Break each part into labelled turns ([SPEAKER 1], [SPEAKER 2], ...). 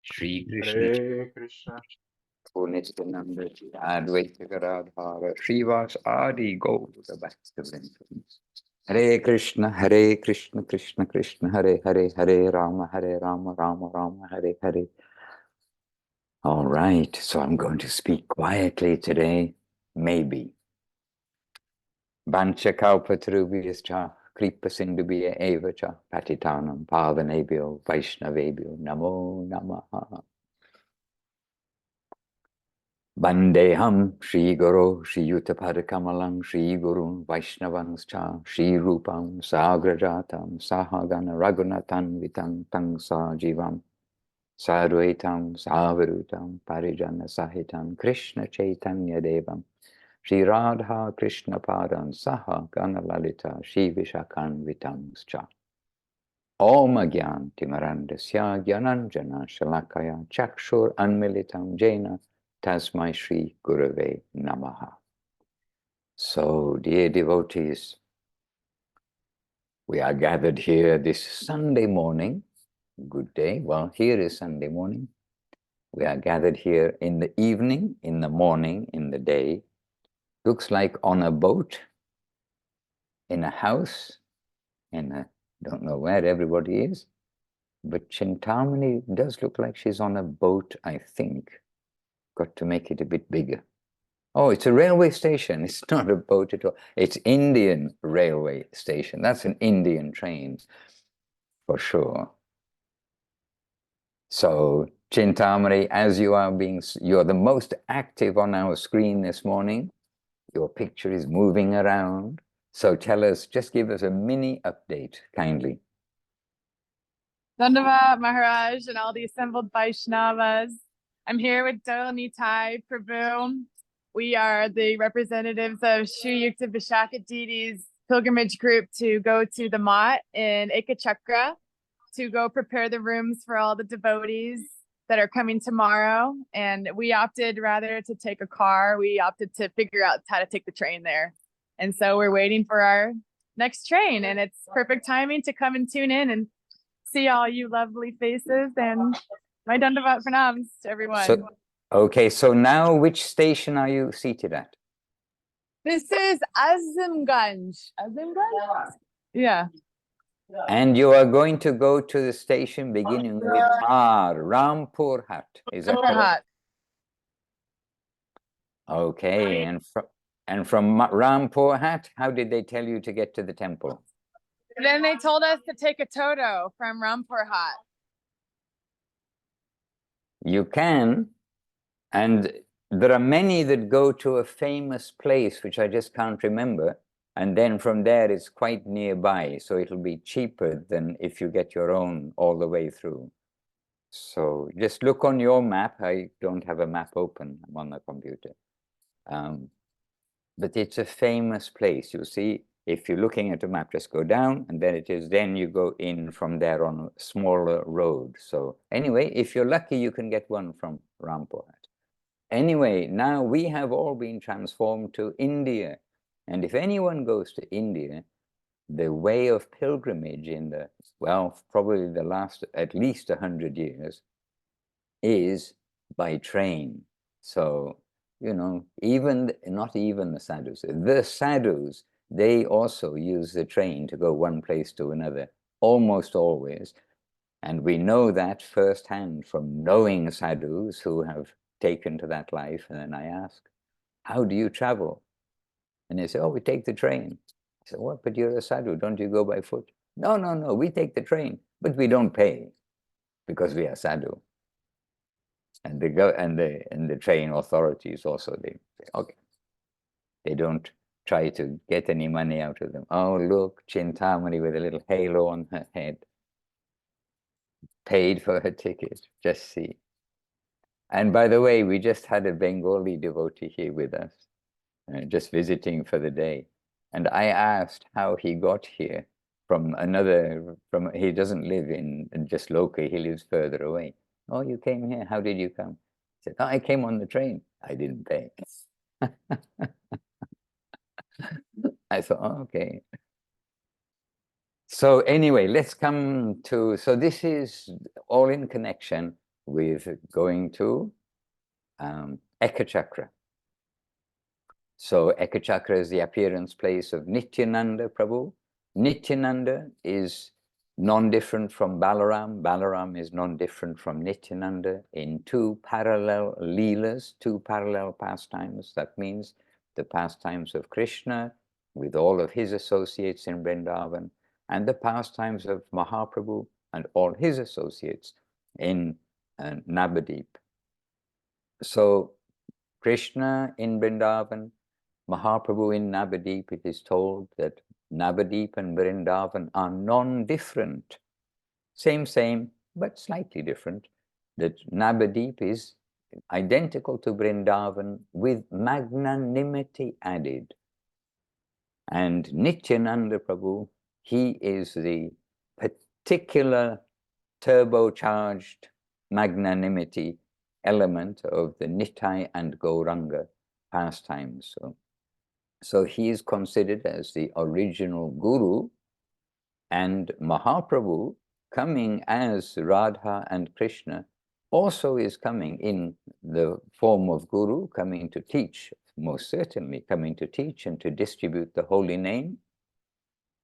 [SPEAKER 1] Shri Krishna
[SPEAKER 2] Hare Krishna.
[SPEAKER 1] Nityananda Advaita Gadadhara Srivas Adi Gaura Bhaktivinoda. Hare Krishna, Krishna Krishna, Hare Hare, Hare Rama, Rama Rama, Hare Hare. All right, so I'm going to speak quietly today, maybe. Vancha kalpatarubhyascha kripa sindhubhya eva cha patitanam pavanebhyo vaishnavebhyo namo namaha. Bandeham Shri Guru Shri Yutapadakamalam Shri Guru Vaishnavanscha Shri Rupam Sagrajatam Sahagana Raghunathan Vitam Tang Sajivam Sadvaitam Savarutam Parijana Sahitam Krishna Chaitanya Devam Shri Radha Krishna Padam Saha Ganalalita Shri Vishakan Vitamscha Om Agyan Timarandasya Gyananjana Shalakaya Chakshur Anmilitam Jaina Tasmai Shri Gurave Namaha. So, dear devotees, we are gathered here this Sunday morning. Good day. Well, here is Sunday morning. We are gathered here in the evening, in the morning, in the day. Looks like on a boat, in a house, don't know where everybody is. But Chintamani does look like she's on a boat, I think. Got to make it a bit bigger. Oh, it's a railway station. It's not a boat at all. It's Indian railway station. That's an Indian train, for sure. So, Chintamani, as you're the most active on our screen this morning. Your picture is moving around. So tell us, just give us a mini update, kindly.
[SPEAKER 3] Dandavat Maharaj and all the assembled Vaishnavas. I'm here with Dole Nitai Prabhu. We are the representatives of Sri Yukta Vishaka Deity's pilgrimage group to go to the Mat in Ekachakra to go prepare the rooms for all the devotees that are coming tomorrow. And we opted rather to take a car. We opted to figure out how to take the train there. And so we're waiting for our next train, and it's perfect timing to come and tune in and see all you lovely faces, and my Dandavat pranams to everyone.
[SPEAKER 1] So now which station are you seated at?
[SPEAKER 3] This is Azimganj. Azimganj? Yeah.
[SPEAKER 1] And you are going to go to the station beginning with R, Rampur Hat. Is that correct? Okay, and from Rampur Hat, how did they tell you to get to the temple?
[SPEAKER 3] Then they told us to take a Toto from Rampur Hat.
[SPEAKER 1] You can, and there are many that go to a famous place, which I just can't remember, and then from there it's quite nearby, so it'll be cheaper than if you get your own all the way through. So just look on your map. I don't have a map open. I'm on the computer. But it's a famous place. You see, if you're looking at a map, just go down, and then you go in from there on a smaller road. So anyway, if you're lucky, you can get one from Rampur. Anyway, now we have all been transformed to India. And if anyone goes to India, the way of pilgrimage probably the last at least 100 years is by train. So, not even the sadhus, they also use the train to go one place to another, almost always. And we know that firsthand from knowing sadhus who have taken to that life. And then I ask, how do you travel? And they say, oh, we take the train. I said, what? But you're a sadhu, don't you go by foot? No, we take the train, but we don't pay because we are sadhu. And the train authorities also, they say, okay. They don't try to get any money out of them. Oh, look, Chintamani with a little halo on her head. Paid for her ticket, just see. And by the way, we just had a Bengali devotee here with us, just visiting for the day. And I asked how he got here he doesn't live in just locally, he lives further away. Oh, you came here, how did you come? He said, oh, I came on the train, I didn't pay. I thought, oh, okay. So anyway, let's come to, so this is all in connection with going to Ekachakra. So Ekachakra is the appearance place of Nityananda Prabhu. Nityananda is non-different from Balaram. Balaram is non-different from Nityananda in two parallel leelas, two parallel pastimes. That means the pastimes of Krishna with all of his associates in Vrindavan, and the pastimes of Mahaprabhu and all his associates in Navadip. So Krishna in Vrindavan, Mahaprabhu in Navadip, it is told that Navadip and Vrindavan are non-different. Same, but slightly different. That Navadip is identical to Vrindavan with magnanimity added. And Nityananda Prabhu, he is the particular turbocharged magnanimity element of the Nitai and Gauranga pastimes. So he is considered as the original guru, and Mahaprabhu, coming as Radha and Krishna, also is coming in the form of guru, coming to teach, most certainly coming to teach and to distribute the holy name.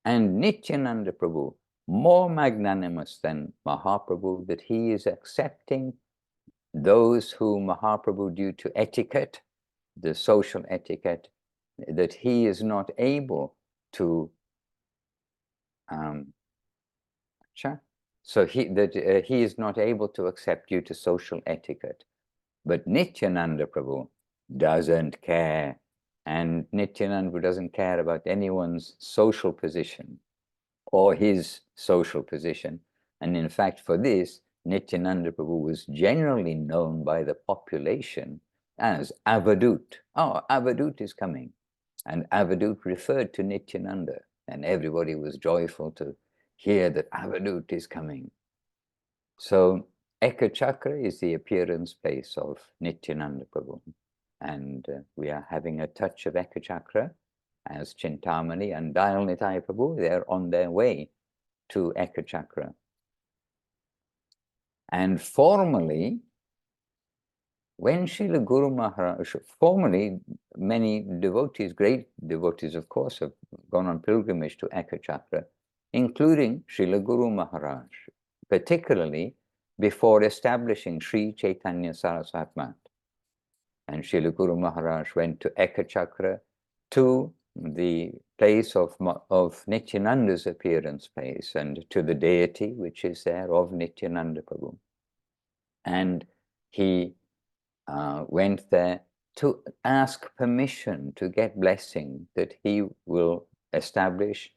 [SPEAKER 1] And Nityananda Prabhu, more magnanimous than Mahaprabhu, that he is accepting those who Mahaprabhu, due to etiquette, the social etiquette, that he is not able to he is not able to accept due to social etiquette. But Nityananda Prabhu doesn't care, and Nityananda doesn't care about anyone's social position or his social position. And in fact, for this, Nityananda Prabhu was generally known by the population as Avadut. Oh, Avadut is coming. And Avadut referred to Nityananda, and everybody was joyful to hear that Avadut is coming. So Ekachakra is the appearance place of Nityananda Prabhu. And we are having a touch of Ekachakra as Chintamani and Dayal Nitai Prabhu. They're on their way to Ekachakra. And formally, when Srila Guru Maharaj, formally, many devotees, great devotees, of course, have gone on pilgrimage to Ekachakra, including Srila Guru Maharaj, particularly before establishing Sri Chaitanya Saraswat Math. And Srila Guru Maharaj went to Ekachakra, to the place of Nityananda's appearance place, and to the deity which is there of Nityananda Prabhu. And he went there to ask permission, to get blessing that he will establish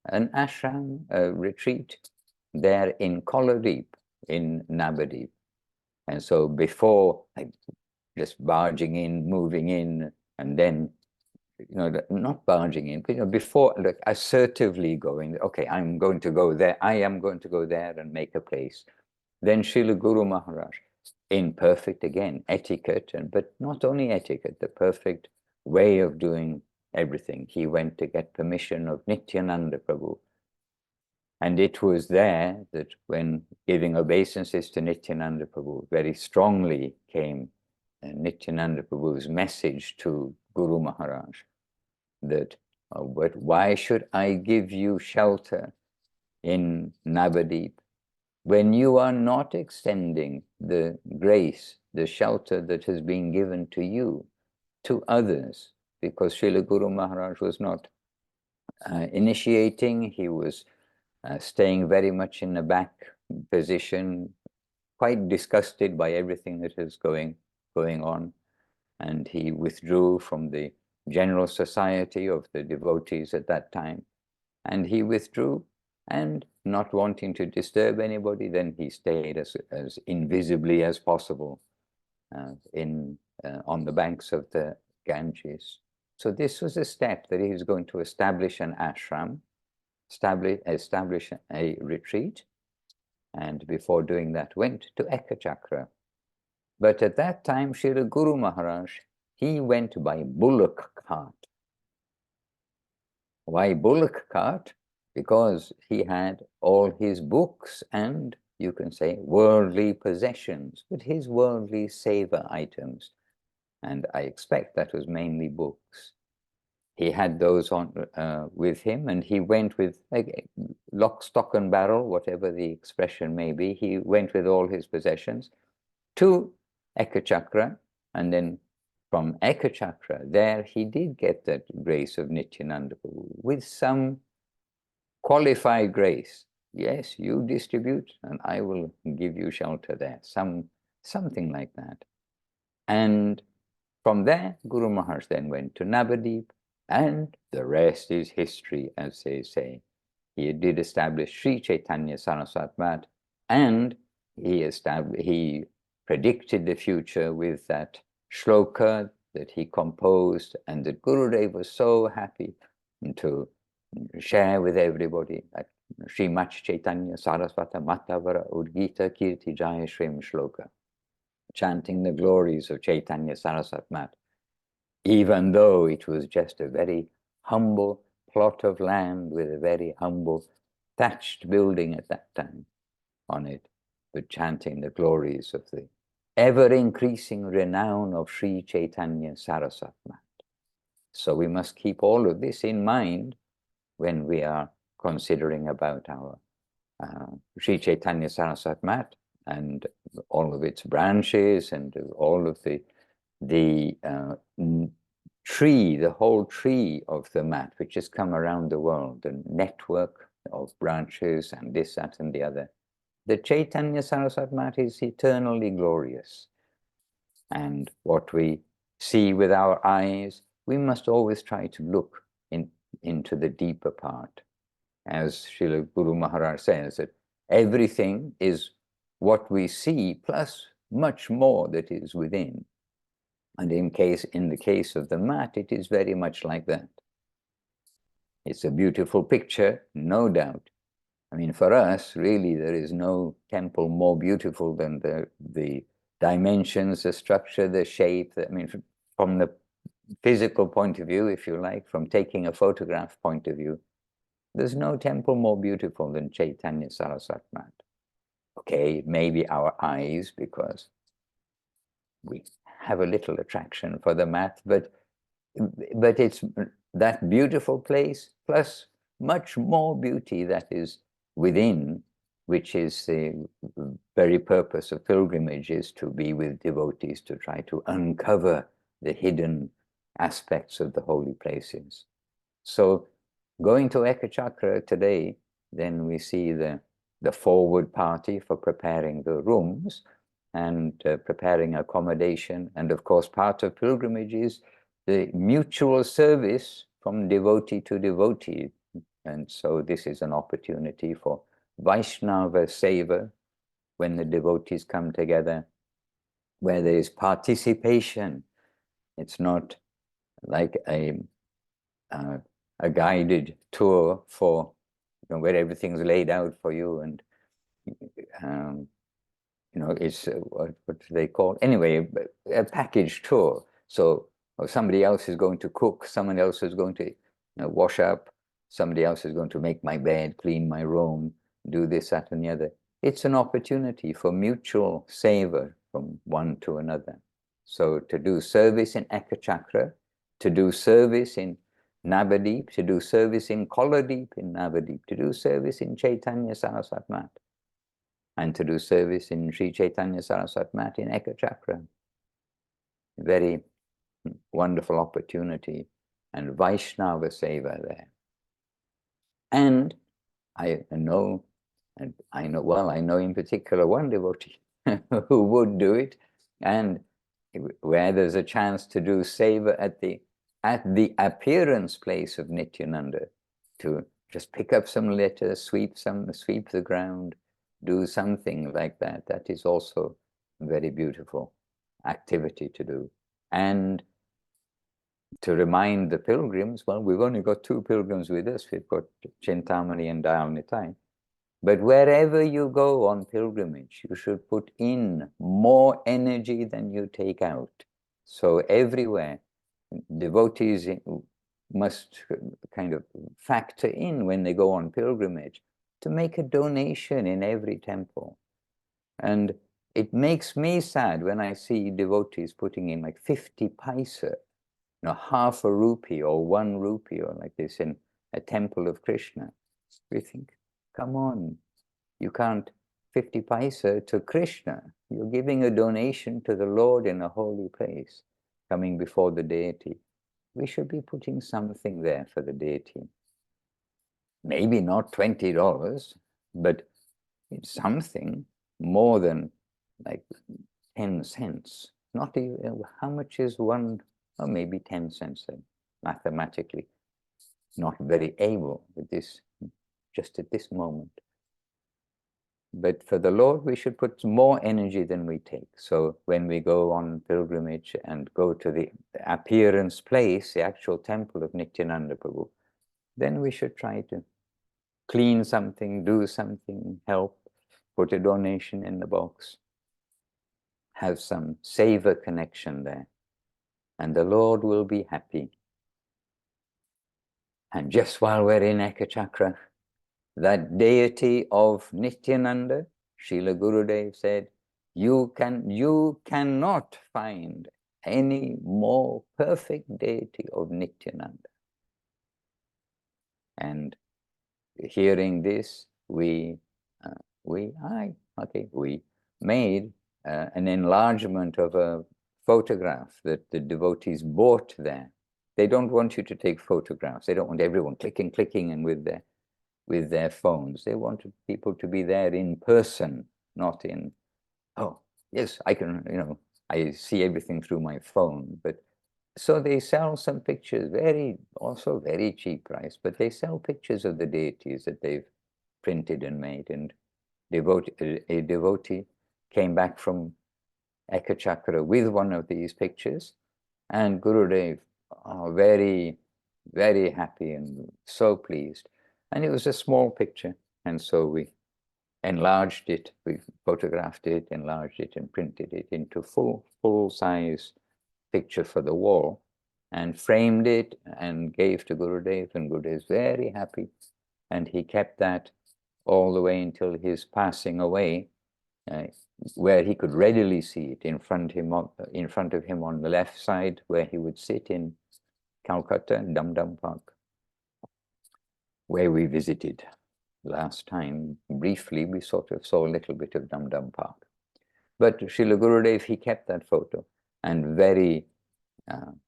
[SPEAKER 1] an ashram, a retreat there in Koladip, in Navadip. And so before just barging in, moving in, and then, not barging in, but before assertively going, okay, I'm going to go there, I am going to go there and make a place. Then Srila Guru Maharaj, in perfect, again, etiquette, but not only etiquette, the perfect way of doing everything. He went to get permission of Nityananda Prabhu. And it was there that when giving obeisances to Nityananda Prabhu, very strongly came Nityananda Prabhu's message to Guru Maharaj that, but why should I give you shelter in Navadip when you are not extending the grace, the shelter that has been given to you, to others? Because Srila Guru Maharaj was not initiating, he was staying very much in the back position, quite disgusted by everything that is going on. And he withdrew from the general society of the devotees at that time. And he withdrew, and not wanting to disturb anybody, then he stayed as invisibly as possible on the banks of the Ganges. So this was a step that he was going to establish an ashram, establish a retreat, and before doing that went to Ekachakra. But at that time, Srila Guru Maharaj, he went by bullock cart. Why bullock cart? Because he had all his books and you can say, worldly possessions, but his worldly seva items. And I expect that was mainly books. He had those on with him, and he went with lock, stock, and barrel, whatever the expression may be. He went with all his possessions to Ekachakra, and then from Ekachakra, there he did get that grace of Nityananda with some qualified grace. Yes, you distribute, and I will give you shelter there. Something like that. And from there, Guru Maharaj then went to Navadip, and the rest is history, as they say. He did establish Sri Chaitanya Saraswat Math, and he predicted the future with that shloka that he composed, and that Gurudev was so happy to share with everybody, that Srimach Chaitanya Saraswata Matavara Udgita Kirti Jaya Shrim Shloka, chanting the glories of Chaitanya Saraswat Math, even though it was just a very humble plot of land with a very humble thatched building at that time on it, but chanting the glories of the ever-increasing renown of Sri Chaitanya Saraswat Math. So we must keep all of this in mind when we are considering about our Sri Chaitanya Saraswat Math and all of its branches and all of the tree, the whole tree of the mat, which has come around the world, the network of branches and this, that, and the other. The Chaitanya Saraswat Mat is eternally glorious. And what we see with our eyes, we must always try to look into the deeper part. As Srila Guru Maharaj says, that everything is what we see plus much more that is within. And in the case of the mat, it is very much like that. It's a beautiful picture, no doubt. I mean, for us, really, there is no temple more beautiful than the dimensions, the structure, the shape. I mean, from the physical point of view, if you like, from taking a photograph point of view, there's no temple more beautiful than Chaitanya Saraswat Mat. Okay, it may be our eyes, because we have a little attraction for the mat, but it's that beautiful place plus much more beauty that is within, which is the very purpose of pilgrimage, is to be with devotees, to try to uncover the hidden aspects of the holy places. So going to Ekachakra today, then we see the forward party for preparing the rooms and preparing accommodation. And of course, part of pilgrimage is the mutual service from devotee to devotee. And so this is an opportunity for Vaishnava Seva, when the devotees come together, where there is participation. It's not like a guided tour for, where everything's laid out for you, and it's what do they call? Anyway, a package tour. So somebody else is going to cook, someone else is going to wash up, somebody else is going to make my bed, clean my room, do this, that, and the other. It's an opportunity for mutual seva from one to another. So to do service in Ekachakra, to do service in Navadip, to do service in Koladeep in Navadip, to do service in Chaitanya Saraswat Mat, and to do service in Sri Chaitanya Saraswat Mat in Ekachakra. Very wonderful opportunity, and Vaishnava Seva there. And I know in particular one devotee who would do it, and where there's a chance to do seva at the appearance place of Nityananda, to just pick up some litter, sweep the ground, do something like that. That is also a very beautiful activity to do. And to remind the pilgrims, well, we've only got 2 pilgrims with us. We've got Chintamani and Dayal Nitai. But wherever you go on pilgrimage, you should put in more energy than you take out. So everywhere, devotees must kind of factor in, when they go on pilgrimage, to make a donation in every temple. And it makes me sad when I see devotees putting in like 50 paisa, half a rupee or 1 rupee or like this in a temple of Krishna. We think, come on, you can't 50 paisa to Krishna. You're giving a donation to the Lord in a holy place, coming before the deity. We should be putting something there for the deity. Maybe not $20, but it's something more than like 10 cents. Not even, how much is one, or maybe 10 cents then, mathematically. Not very able with this, just at this moment. But for the Lord, we should put more energy than we take. So when we go on pilgrimage and go to the appearance place, the actual temple of Nityananda Prabhu, then we should try to clean something, do something, help, put a donation in the box, have some savor connection there, and the Lord will be happy. And just while we're in Ekachakra, that deity of Nityananda, Srila Gurudev said, you cannot find any more perfect deity of Nityananda. And hearing this, we made an enlargement of a photograph that the devotees bought there. They don't want you to take photographs. They don't want everyone clicking and with their phones. They want people to be there in person, not in, oh, yes, I can, I see everything through my phone. But so they sell some pictures, also very cheap price, but they sell pictures of the deities that they've printed and made. And a devotee came back from Ekachakra with one of these pictures, and Gurudev, very, very happy and so pleased. And it was a small picture, and so we enlarged it, we photographed it, enlarged it, and printed it into full-size picture for the wall, and framed it and gave to Gurudev, and Gurudev's very happy, and he kept that all the way until his passing away, where he could readily see it in front of him on the left side, where he would sit in Calcutta, Dum Dum Park, where we visited last time. Briefly, we sort of saw a little bit of Dum Dum Park. But Srila Gurudev, he kept that photo, and very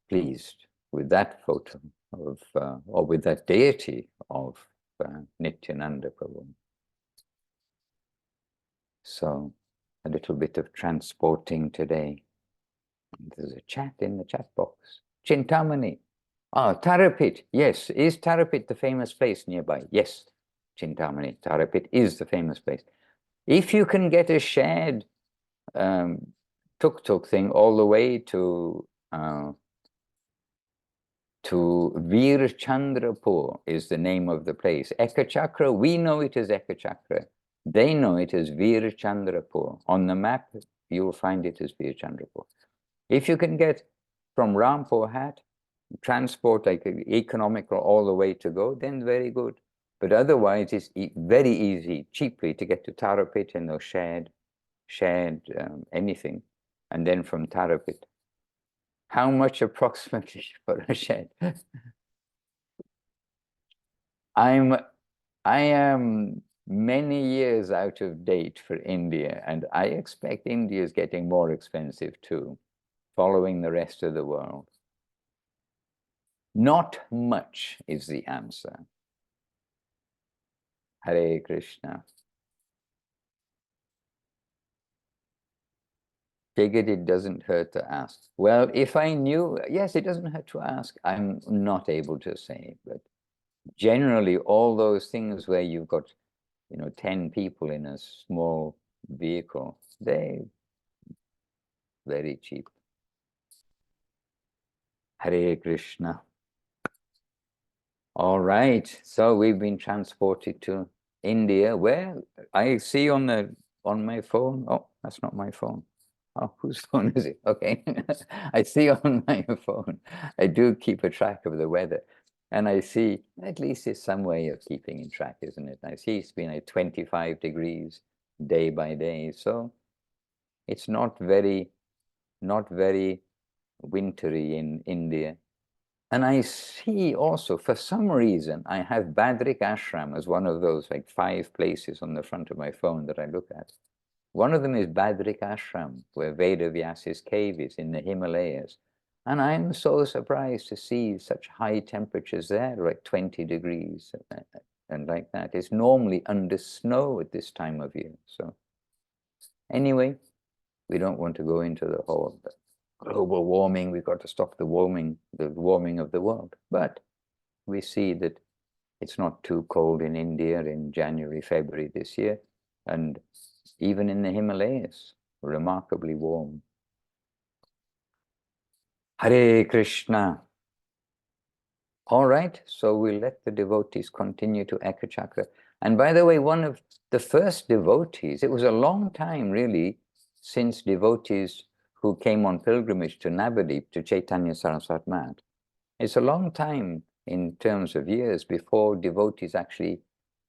[SPEAKER 1] pleased with that photo of, or with that deity of Nityananda Prabhu. So a little bit of transporting today. There's a chat in the chat box. Chintamani. Tarapit. Yes. Is Tarapit the famous place nearby? Yes. Chintamani. Tarapit is the famous place. If you can get a shared tuk-tuk thing all the way to Veerchandrapur is the name of the place. Ekachakra, we know it as Ekachakra. They know it as Veerchandrapur. On the map, you'll find it as Veerchandrapur. If you can get from Rampur Hat, transport like economical all the way to go, then very good. But otherwise, it's very easy, cheaply to get to Tarapit and those shared anything. And then from Tarapit, how much approximately for a shed? I am many years out of date for India, and I expect India is getting more expensive too, following the rest of the world. Not much is the answer. Hare Krishna. Figured it doesn't hurt to ask. Well, if I knew, yes, it doesn't hurt to ask. I'm not able to say, but generally all those things where you've got 10 people in a small vehicle, they're very cheap. Hare Krishna. All right, so we've been transported to India, where I see on my phone, oh, that's not my phone. Oh, whose phone is it? Okay. I see on my phone, I do keep a track of the weather. And I see, at least it's some way of keeping in track, isn't it? I see it's been like 25 degrees day by day. So it's not very wintry in India. And I see also, for some reason, I have Badrik Ashram as one of those like 5 places on the front of my phone that I look at. One of them is Badrik Ashram, where Vedavyas's cave is in the Himalayas. And I'm so surprised to see such high temperatures there, like 20 degrees and like that. It's normally under snow at this time of year. So anyway, we don't want to go into the whole global warming. We've got to stop the warming of the world. But we see that it's not too cold in India in January, February this year. And even in the Himalayas, remarkably warm. Hare Krishna. All right, so we'll let the devotees continue to Ekachakra. And by the way, one of the first devotees, it was a long time really since devotees who came on pilgrimage to Navadip, to Chaitanya Saraswat Mat. It's a long time in terms of years before devotees actually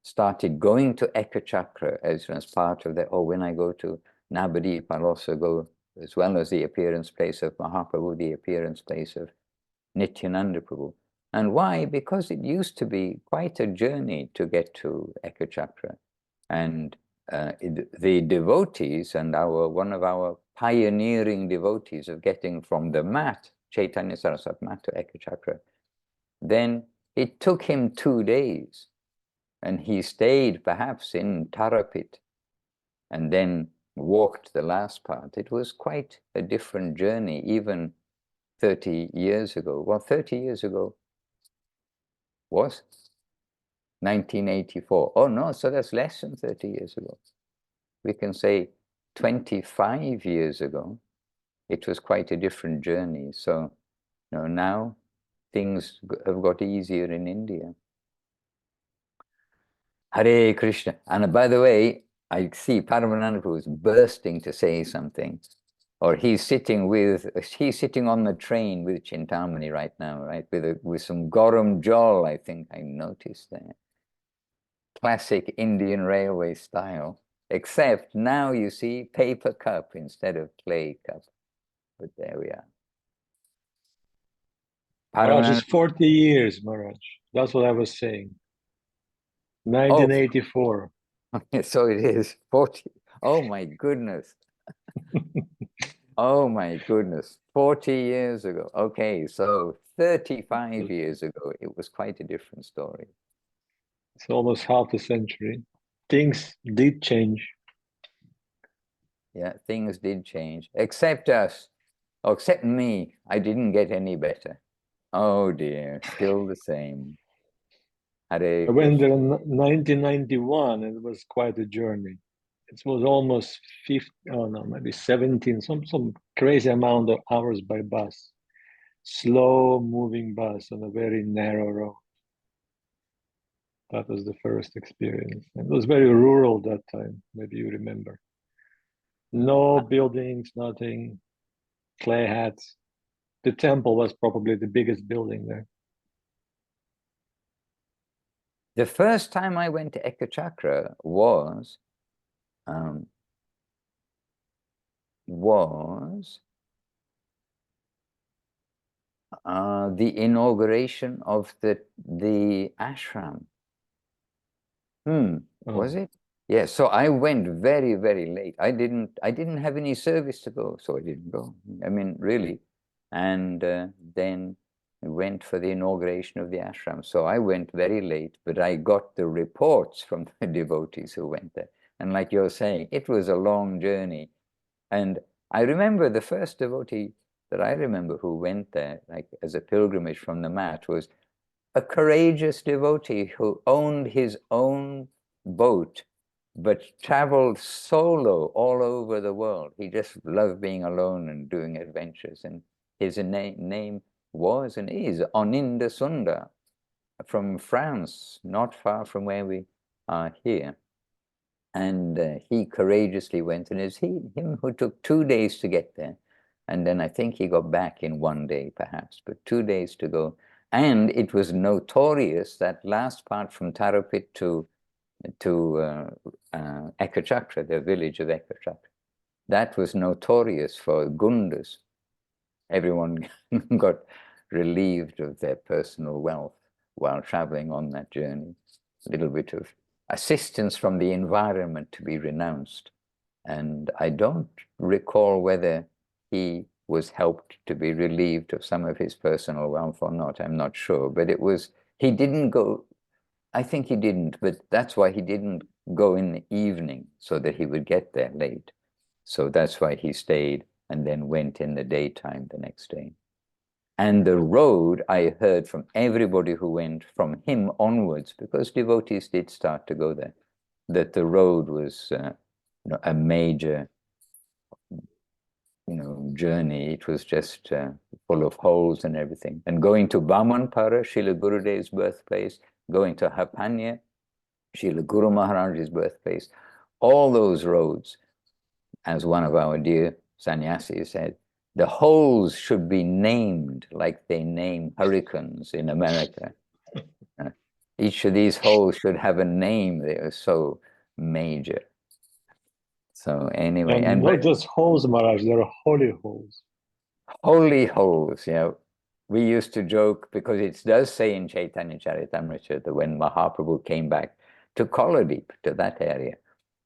[SPEAKER 1] started going to Ekachakra as part of their, oh, when I go to Navadip, I'll also go, as well as the appearance place of Mahaprabhu, the appearance place of Nityananda Prabhu. And why? Because it used to be quite a journey to get to Ekachakra. And the devotees and one of our pioneering devotees of getting from the mat, Chaitanya Saraswat Mat, to Ekachakra, then it took him 2 days. And he stayed perhaps in Tarapit and then walked the last part. It was quite a different journey, even 30 years ago. Well, 30 years ago was 1984. Oh no, so that's less than 30 years ago. We can say 25 years ago, it was quite a different journey. So now things have got easier in India. Hare Krishna. And by the way, I see Paramananda Prabhu is bursting to say something. Or he's sitting on the train with Chintamani right now, right? With some Garam Jol, I think I noticed there. Classic Indian railway style, except now you see paper cup instead of clay cup. But there we are.
[SPEAKER 2] Maharaj is 40 years, Maharaj. That's what I was saying. 1984.
[SPEAKER 1] Oh, so it is 40. Oh my goodness. Oh my goodness, 40 years ago. Okay, so 35 years ago, it was quite a different story.
[SPEAKER 2] It's almost half a century. Things did change.
[SPEAKER 1] Yeah, things did change, except us, except me. I didn't get any better. Oh dear, still the same.
[SPEAKER 2] I went there in 1991, and it was quite a journey. It was almost 50, oh no, maybe 17, some crazy amount of hours by bus. Slow moving bus on a very narrow road. That was the first experience. And it was very rural that time, maybe you remember. No buildings, nothing, clay hats. The temple was probably the biggest building there.
[SPEAKER 1] The first time I went to Ekachakra was the inauguration of the ashram. Was it? Yeah, so I went very, very late. I didn't have any service to go, so I didn't go. I mean, really. And then I went for the inauguration of the ashram. So I went very late, but I got the reports from the devotees who went there. And like you're saying, it was a long journey. And I remember the first devotee that I remember who went there, like as a pilgrimage from the mat, was a courageous devotee who owned his own boat, but traveled solo all over the world. He just loved being alone and doing adventures. And his name was and is Oninda Sundar from France, not far from where we are here. And he courageously went, and it's him who took 2 days to get there. And then I think he got back in 1 day, perhaps, but 2 days to go. And it was notorious, that last part from Tarapit to Ekachakra, the village of Ekachakra. That was notorious for gundas. Everyone got relieved of their personal wealth while traveling on that journey. A little bit of assistance from the environment to be renounced. And I don't recall whether he was helped to be relieved of some of his personal wealth or not. I'm not sure, but it was, he didn't go, I think he didn't, but that's why he didn't go in the evening, so that he would get there late. So that's why he stayed and then went in the daytime the next day. And the road, I heard from everybody who went from him onwards, because devotees did start to go there, that the road was a major journey. It was just full of holes and everything. And going to Bamanpara, Srila Gurudev's birthplace, going to Hapanya, Srila Guru Maharaj's birthplace, all those roads, as one of our dear sannyasis said, the holes should be named like they name hurricanes in America. Each of these holes should have a name. They are so major. So anyway,
[SPEAKER 2] and not just holes, Maharaj, there are holy holes.
[SPEAKER 1] Holy holes, yeah. We used to joke, because it does say in Chaitanya Charitamrita that when Mahaprabhu came back to Koladeep, to that area,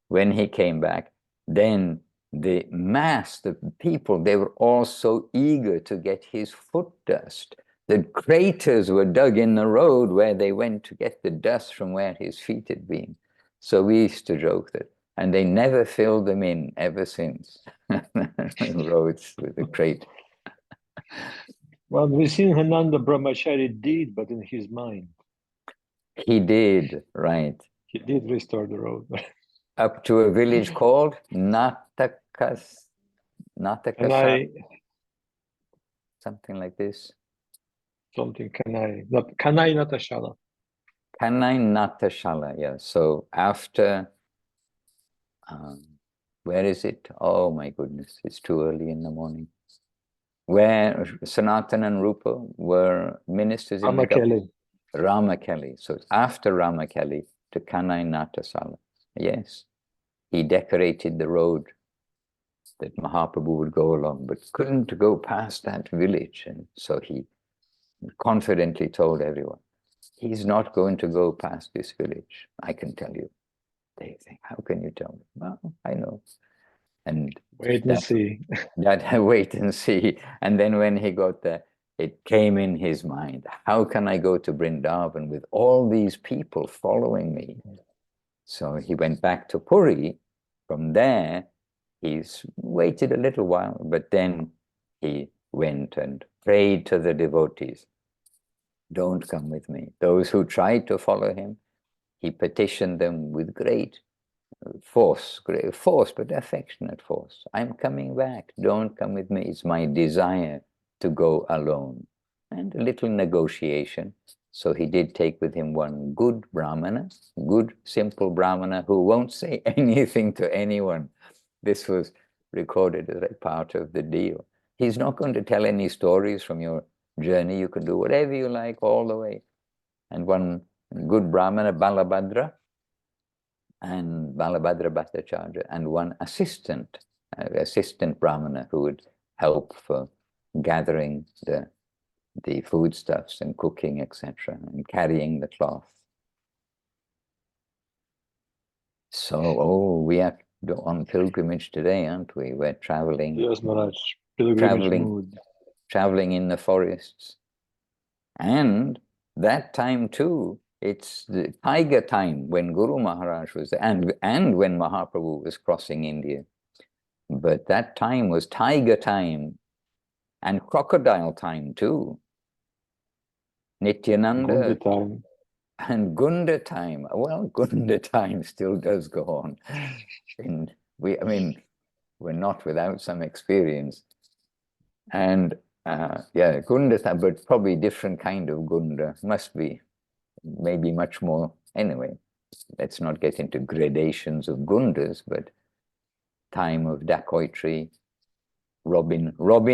[SPEAKER 1] when he came back, then the mass, the people, they were all so eager to get his foot dust. The craters were dug in the road where they went to get the dust from where his feet had been. So we used to joke that, and they never filled them in ever since. Roads with the crate.
[SPEAKER 2] Well, Nrsimhananda Brahmachari did, but in his mind.
[SPEAKER 1] He did, right.
[SPEAKER 2] He did restore the road.
[SPEAKER 1] Up to a village called Natakas, something like this.
[SPEAKER 2] Something Kanai Natashala.
[SPEAKER 1] Kanai Natashala, yeah. So after, where is it? Oh my goodness, it's too early in the morning. Where Sanatana and Rupa were ministers in Ramakeli. So after Ramakeli to Kanai Natashala. Yes, he decorated the road that Mahaprabhu would go along, but couldn't go past that village. And so he confidently told everyone, he's not going to go past this village, I can tell you. They think, how can you tell me? Well, I know. And
[SPEAKER 2] wait and see.
[SPEAKER 1] Wait and see. And then when he got there, it came in his mind, how can I go to Vrindavan with all these people following me? So he went back to Puri. From there, he's waited a little while, but then he went and prayed to the devotees, don't come with me. Those who tried to follow him, he petitioned them with great force, but affectionate force. I'm coming back, don't come with me. It's my desire to go alone. And a little negotiation. So he did take with him one good Brahmana, good, simple Brahmana, who won't say anything to anyone. This was recorded as a part of the deal. He's not going to tell any stories from your journey. You can do whatever you like all the way. And one good Brahmana, Balabhadra, and Balabhadra Bhattacharya, and one assistant Brahmana who would help for gathering the foodstuffs and cooking, etc., and carrying the cloth. So, we are on pilgrimage today, aren't we? We're traveling.
[SPEAKER 2] Yes, Maharaj.
[SPEAKER 1] Traveling in the forests. And that time too, it's the tiger time when Guru Maharaj was there, and when Mahaprabhu was crossing India. But that time was tiger time and crocodile time too. Nityananda and Gunda time. Well, Gunda time still does go on. And we're not without some experience. And yeah, Gunda time, but probably different kind of Gunda. Must be maybe much more. Anyway, let's not get into gradations of Gundas, but time of dacoitry, Robin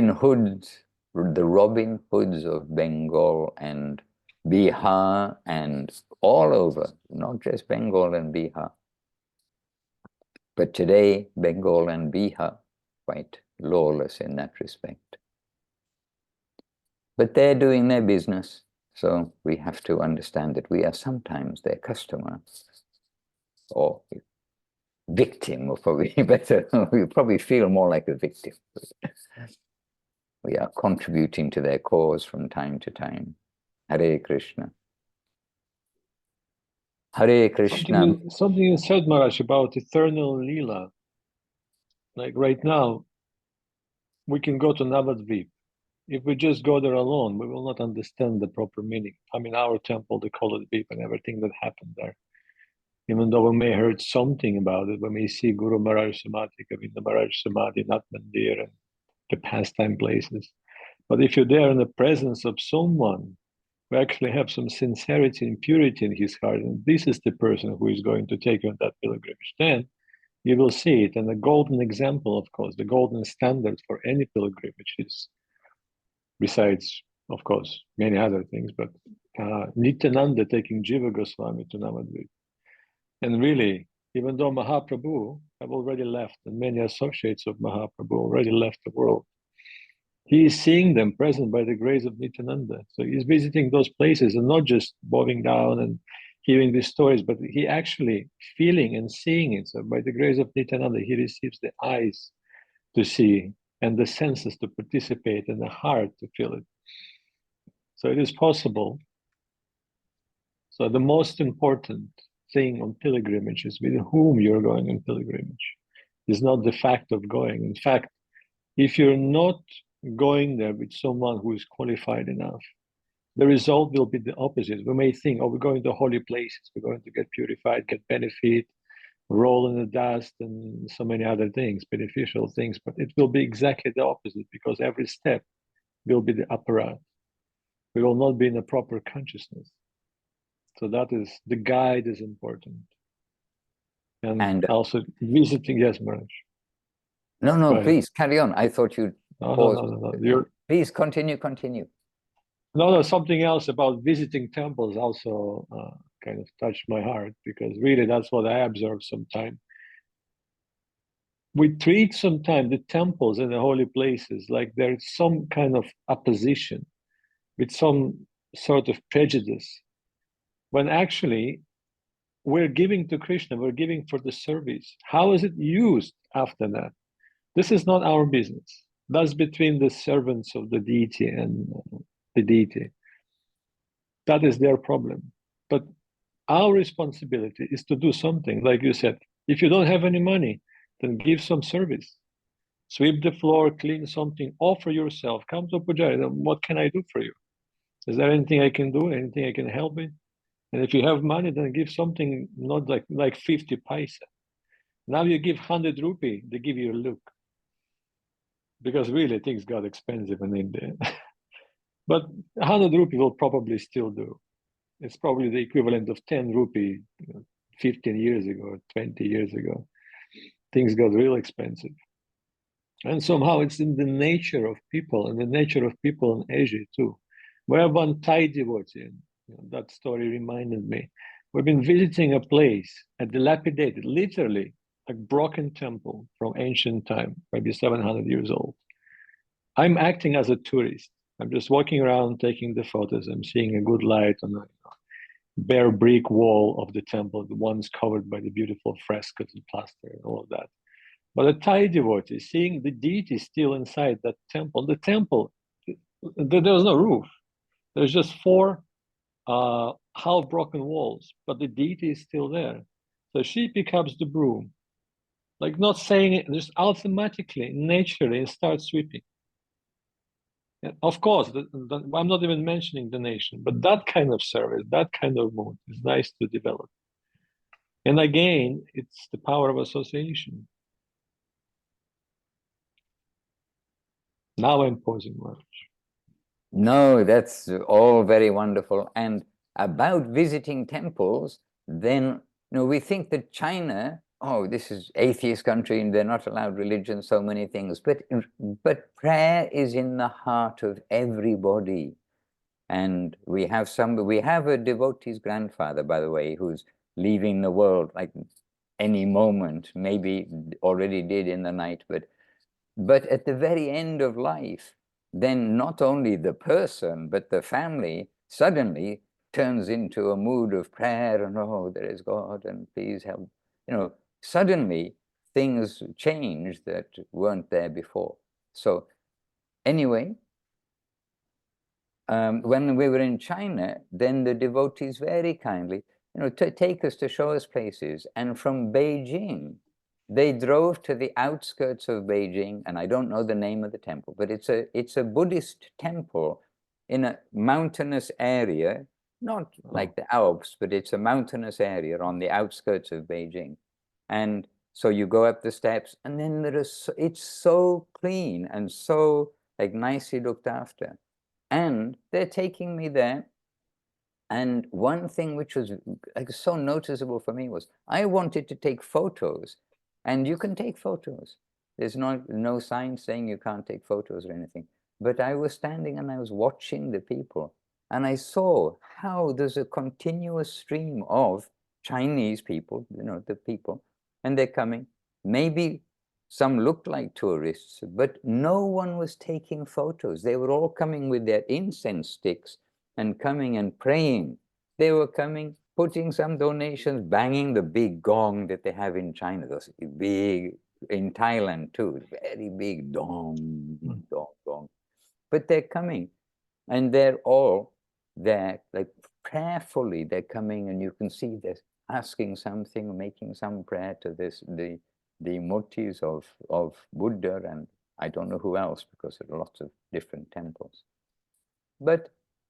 [SPEAKER 1] Hoods, the Robin Hoods of Bengal and Bihar and all over, not just Bengal and Bihar. But today, Bengal and Bihar, quite lawless in that respect. But they're doing their business, so we have to understand that we are sometimes their customer, or victim, or probably better. We probably feel more like a victim. We are contributing to their cause from time to time. Hare Krishna. Hare Krishna.
[SPEAKER 2] Something you said, Maharaj, about eternal Leela. Like right now, we can go to Navadvip. If we just go there alone, we will not understand the proper meaning. I mean, our temple, they call it Vip, and everything that happened there. Even though we may heard something about it, we may see Guru Maharaj Samadhi, Govinda Maharaj Samadhi, Nath Mandir, and the pastime places. But if you're there in the presence of someone who actually have some sincerity and purity in his heart, and this is the person who is going to take you on that pilgrimage, then you will see it. And the golden example, of course, the golden standard for any pilgrimage is, besides, of course, many other things, but Nityananda taking Jiva Goswami to Navadvip. And really, even though Mahaprabhu have already left, and many associates of Mahaprabhu already left the world, he is seeing them present by the grace of Nityananda. So he's visiting those places and not just bowing down and hearing these stories, but he actually feeling and seeing it. So by the grace of Nityananda, he receives the eyes to see and the senses to participate and the heart to feel it. So it is possible. So the most important thing on pilgrimage is with whom you're going on pilgrimage. It's not the fact of going. In fact, if you're not going there with someone who is qualified enough, the result will be the opposite. We may think, oh, we're going to holy places, we're going to get purified, get benefit, roll in the dust, and so many other things, beneficial things, but it will be exactly the opposite, because every step will be the apparat. We will not be in a proper consciousness. So that is, the guide is important. And also visiting, yes, Maharaj.
[SPEAKER 1] No, please carry on. I thought you'd pause.
[SPEAKER 2] No.
[SPEAKER 1] Please continue.
[SPEAKER 2] No, something else about visiting temples also kind of touched my heart, because really that's what I observed sometimes. We treat sometimes the temples and the holy places like there's some kind of opposition with some sort of prejudice, when actually we're giving to Krishna, we're giving for the service. How is it used after that? This is not our business. That's between the servants of the deity and the deity. That is their problem. But our responsibility is to do something. Like you said, if you don't have any money, then give some service. Sweep the floor, clean something, offer yourself, come to Pujari. What can I do for you? Is there anything I can do? Anything I can help with? And if you have money, then give something, not like 50 paisa. Now you give 100 rupee, they give you a look. Because really things got expensive in India. But 100 rupee will probably still do. It's probably the equivalent of 10 rupee 15 years ago, or 20 years ago. Things got real expensive. And somehow it's in the nature of people, and the nature of people in Asia too. We have one Thai devotee, that story reminded me. We've been visiting a place, a dilapidated, literally a broken temple from ancient time, maybe 700 years old. I'm acting as a tourist. I'm just walking around taking the photos. I'm seeing a good light on the bare brick wall of the temple, the ones covered by the beautiful frescoes and plaster and all of that. But a Thai devotee, seeing the deity still inside that temple, the temple, there was no roof. There's just 4 half-broken walls, but the deity is still there. So she picks up the broom, like not saying it, just automatically, naturally, starts sweeping. And of course, I'm not even mentioning the nation, but that kind of service, that kind of mood is nice to develop. And again, it's the power of association. Now I'm pausing much.
[SPEAKER 1] No, that's all very wonderful. And about visiting temples, then we think that China, oh, this is atheist country and they're not allowed religion, so many things. But prayer is in the heart of everybody. And we have a devotee's grandfather, by the way, who's leaving the world, like any moment, maybe already did in the night, but at the very end of life, then not only the person, but the family suddenly turns into a mood of prayer and, oh, there is God and please help. Suddenly things change that weren't there before. So anyway, when we were in China, then the devotees very kindly, take us to show us places. And from Beijing, they drove to the outskirts of Beijing, and I don't know the name of the temple, but it's a Buddhist temple in a mountainous area, not like the Alps, but it's a mountainous area on the outskirts of Beijing. And so you go up the steps, and then it's so clean and so like nicely looked after. And they're taking me there. And one thing which was like so noticeable for me was I wanted to take photos, and you can take photos. There's no sign saying you can't take photos or anything. But I was standing and I was watching the people, and I saw how there's a continuous stream of Chinese people, the people, and they're coming. Maybe some looked like tourists, but no one was taking photos. They were all coming with their incense sticks and coming and praying. They were coming, putting some donations, banging the big gong that they have in China, those big, in Thailand too, very big dong, dong, dong. But they're coming, and they're all there, like prayerfully, they're coming, and you can see they're asking something, making some prayer to the murtis of Buddha, and I don't know who else, because there are lots of different temples. But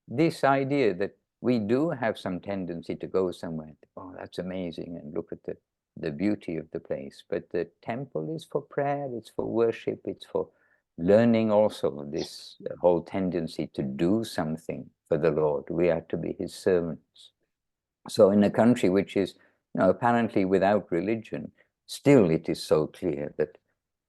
[SPEAKER 1] this idea that we do have some tendency to go somewhere, oh, that's amazing, and look at the beauty of the place. But the temple is for prayer, it's for worship, it's for learning also this whole tendency to do something for the Lord. We are to be his servants. So in a country which is apparently without religion, still it is so clear that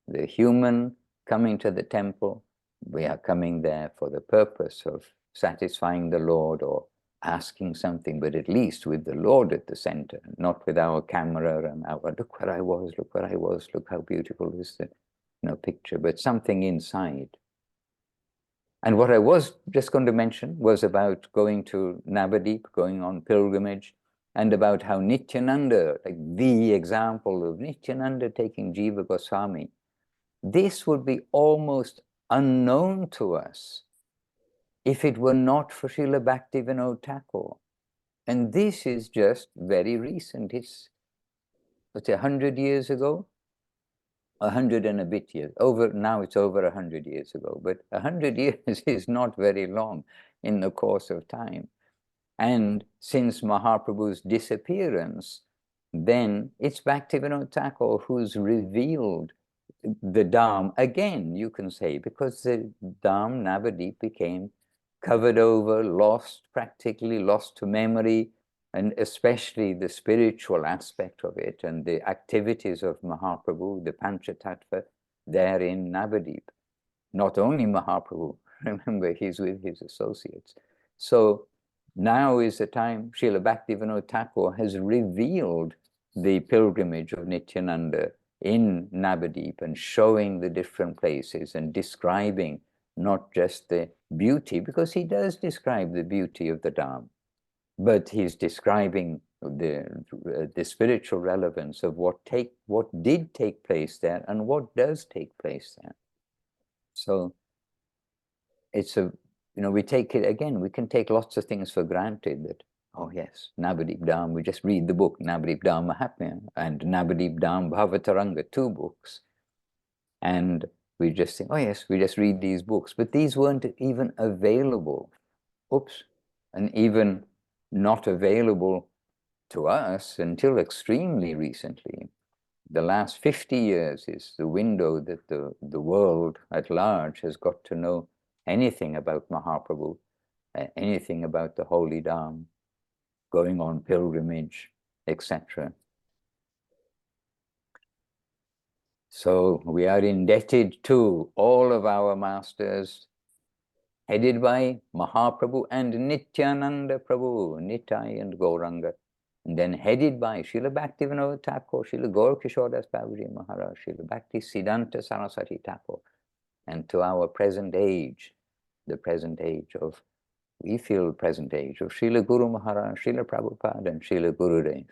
[SPEAKER 1] the human coming to the temple, we are coming there for the purpose of satisfying the Lord or asking something, but at least with the Lord at the center, not with our camera and our, look where I was, look where I was, look how beautiful is the picture, but something inside. And what I was just going to mention was about going to Navadip, going on pilgrimage, and about how Nityananda, like the example of Nityananda taking Jiva Goswami, this would be almost unknown to us if it were not for Srila Bhaktivinoda Thakur. And this is just very recent. It's 100 years ago, 100 and a bit years. Now it's over 100 years ago, but 100 years is not very long in the course of time. And since Mahaprabhu's disappearance, then it's Bhaktivinoda Thakur who's revealed the Dham again, you can say, because the Dham, Navadip, became covered over, practically lost to memory, and especially the spiritual aspect of it and the activities of Mahaprabhu, the Panchatattva, there in Navadip. Not only Mahaprabhu, remember, he's with his associates. So now is the time Srila Bhaktivinoda Thakur has revealed the pilgrimage of Nityananda in Navadip and showing the different places and describing not just the beauty, because he does describe the beauty of the Dham, but he's describing the spiritual relevance of what did take place there and what does take place there. So it's we take it again, we can take lots of things for granted that, oh yes, Navadip Dham, we just read the book, Navadip Dham Mahatmya and Navadip Dham Bhavataranga, 2 books. And we just think, oh yes, we just read these books. But these weren't even available. And even not available to us until extremely recently. The last 50 years is the window that the world at large has got to know anything about Mahaprabhu, anything about the Holy Dham, going on pilgrimage, etc. So we are indebted to all of our masters, headed by Mahaprabhu and Nityananda Prabhu, Nitai and Gauranga. and then headed by Srila Bhaktivinoda Thakur, Srila Gaur Das Babaji Maharaj, Srila Bhakti Siddhanta Saraswati Thakur, and to our present age, the present age of, we feel present age of Srila Guru Maharaj, Srila Prabhupada, and Srila Gurudev.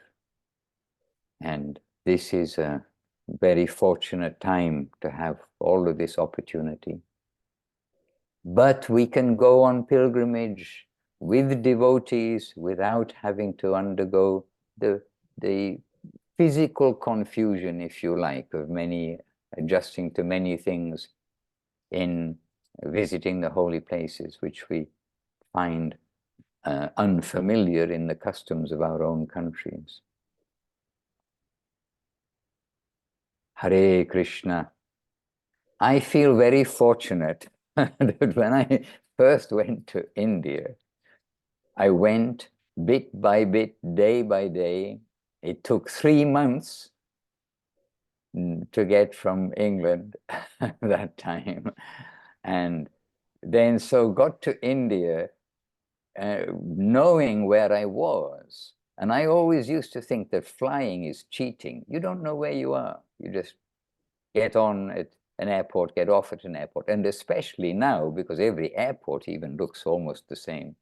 [SPEAKER 1] And this is a very fortunate time to have all of this opportunity. But we can go on pilgrimage with devotees without having to undergo the physical confusion, if you like, of adjusting to many things in visiting the holy places, which we find unfamiliar in the customs of our own countries. Hare Krishna. I feel very fortunate that when I first went to India, I went bit by bit, day by day. It took 3 months to get from England that time. And then so got to India knowing where I was. And I always used to think that flying is cheating. You don't know where you are. You just get on at an airport, get off at an airport. And especially now, because every airport even looks almost the same.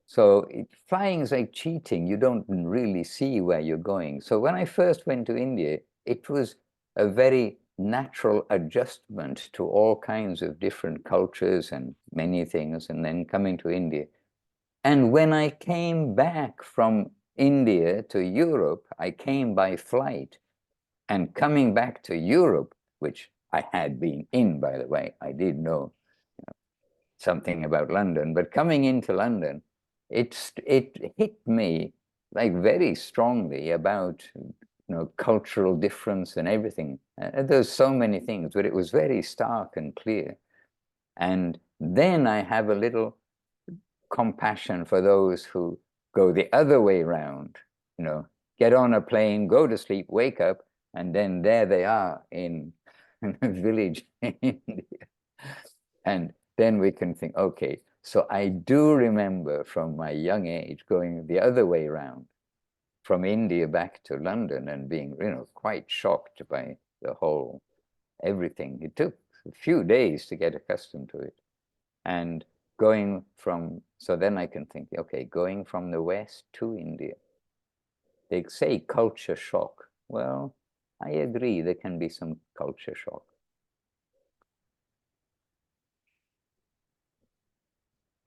[SPEAKER 1] So flying is like cheating. You don't really see where you're going. So when I first went to India, it was a very natural adjustment to all kinds of different cultures and many things, and then coming to India. And when I came back from India to Europe, I came by flight. And coming back to Europe, which I had been in, by the way, I did know, something about London, but coming into London, it hit me like very strongly about cultural difference and everything. There's so many things, but it was very stark and clear. And then I have a little compassion for those who go the other way around, get on a plane, go to sleep, wake up, and then there they are in a village in India. And then we can think, okay, so I do remember from my young age going the other way around, from India back to London, and being, quite shocked by the whole everything. It took a few days to get accustomed to it. And going from, so then I can think, okay, going from the West to India. They say culture shock. Well, I agree, there can be some culture shock.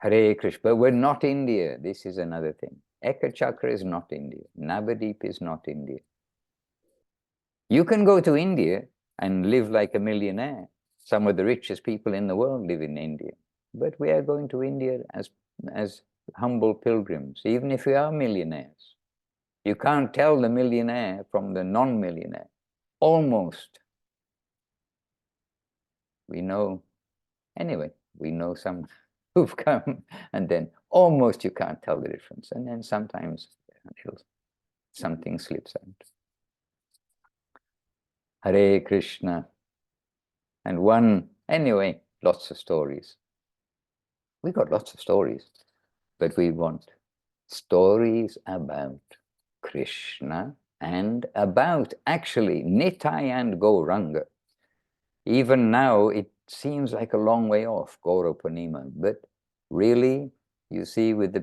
[SPEAKER 1] Hare Krishna, but we're not India. This is another thing. Eka Chakra is not India. Navadip is not India. You can go to India and live like a millionaire. Some of the richest people in the world live in India. But we are going to India as humble pilgrims, even if we are millionaires. You can't tell the millionaire from the non-millionaire. Almost. We know, anyway, we know some who've come, and then almost you can't tell the difference. And then sometimes something slips out. Hare Krishna. And anyway, lots of stories. We got lots of stories, but we want stories about Krishna and about actually Nitai and Gauranga. Even now, it seems like a long way off, Gaura Purnima, but really, you see, with the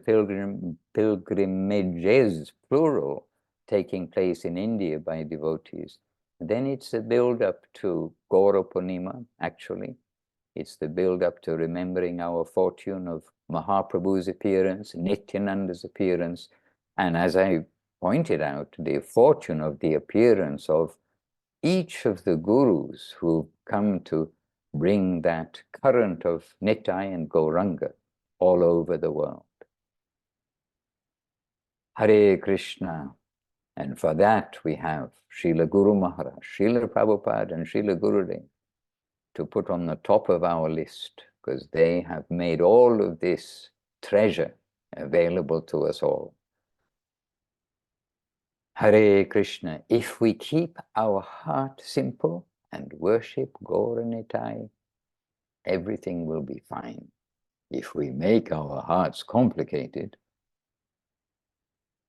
[SPEAKER 1] pilgrimages, plural, taking place in India by devotees, then it's a build-up to Gaura Purnima, actually. It's the build-up to remembering our fortune of Mahaprabhu's appearance, Nityananda's appearance, and as I pointed out, the fortune of the appearance of each of the gurus who come to bring that current of Nitai and Gauranga all over the world. Hare Krishna. And for that we have Srila Guru Maharaj, Srila Prabhupada and Srila Gurudev to put on the top of our list, because they have made all of this treasure available to us all. Hare Krishna. If we keep our heart simple and worship Gaura Nitai, everything will be fine. If we make our hearts complicated,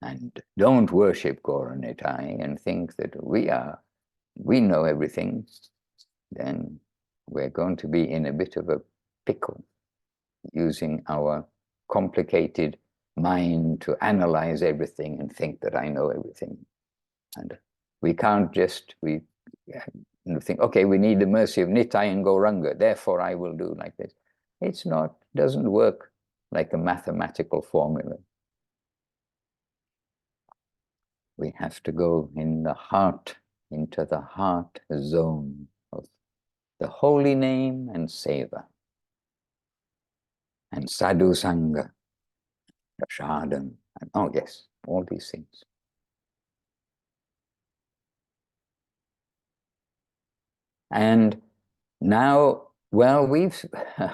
[SPEAKER 1] and don't worship Gauranitai and think that we know everything, then we're going to be in a bit of a pickle, using our complicated mind to analyze everything and think that I know everything. And we can't just, think, okay, we need the mercy of Nitai and Gauranga, therefore I will do like this. It's not, doesn't work like a mathematical formula. We have to go in the heart, into the heart zone of the holy name and seva, and sadhu sangha, prasadam, and oh yes, all these things. And now, well,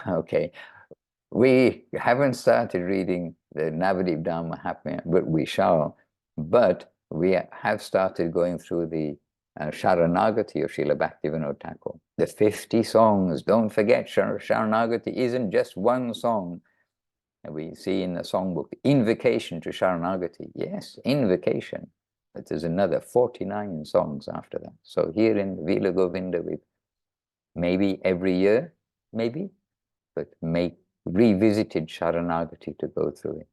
[SPEAKER 1] okay, we haven't started reading the Navadip Mahatmya, but we shall. But we have started going through the Sharanagati of Srila Bhaktivinoda Thakur. The 50 songs, don't forget, Sharanagati isn't just one song. And we see in the songbook, invocation to Sharanagati. Yes, invocation. But there's another 49 songs after that. So here in Vila Govinda, we maybe every year, maybe, but revisited Sharanagati to go through it.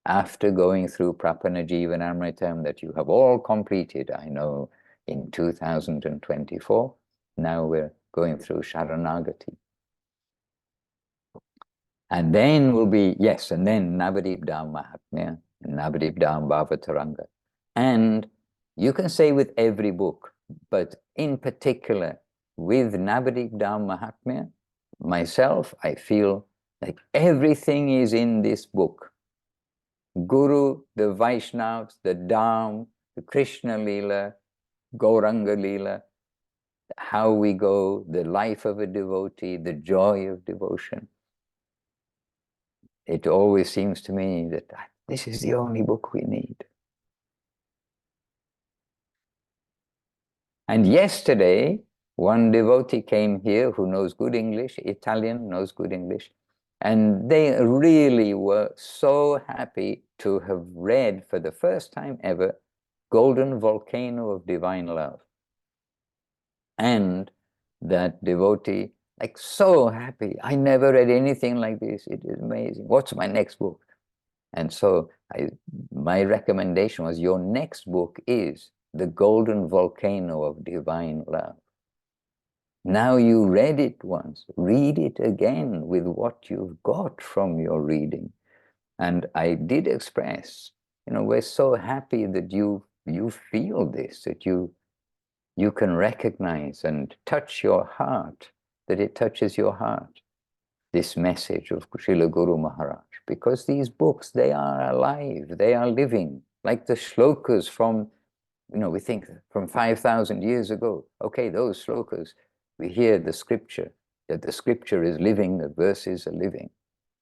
[SPEAKER 1] After going through Prapana Jivanamritam that you have all completed, I know, in 2024, now we're going through Sharanagati. And then will be, yes, and then Navadip Dham Mahatmya, Navadip Dham Bhavataranga. And you can say with every book, but in particular with Navadip Dham Mahatmya, myself, I feel like everything is in this book. Guru, the Vaishnavas, the Dham, the Krishna Leela, Gauranga Leela, how we go, the life of a devotee, the joy of devotion. It always seems to me that this is the only book we need. And yesterday, one devotee came here who knows good English, Italian, knows good English, and they really were so happy to have read for the first time ever Golden Volcano of Divine Love. And that devotee, like, so happy. I never read anything like this. It is amazing. What's my next book? And so my recommendation was, your next book is The Golden Volcano of Divine Love. Now you read it once, read it again with what you've got from your reading. And I did express, we're so happy that you feel this, that you can recognize and touch your heart, that it touches your heart, this message of Srila Guru Maharaj. Because these books, they are alive, they are living, like the shlokas from, we think from 5,000 years ago. Okay, those shlokas, we hear the scripture, that the scripture is living, the verses are living.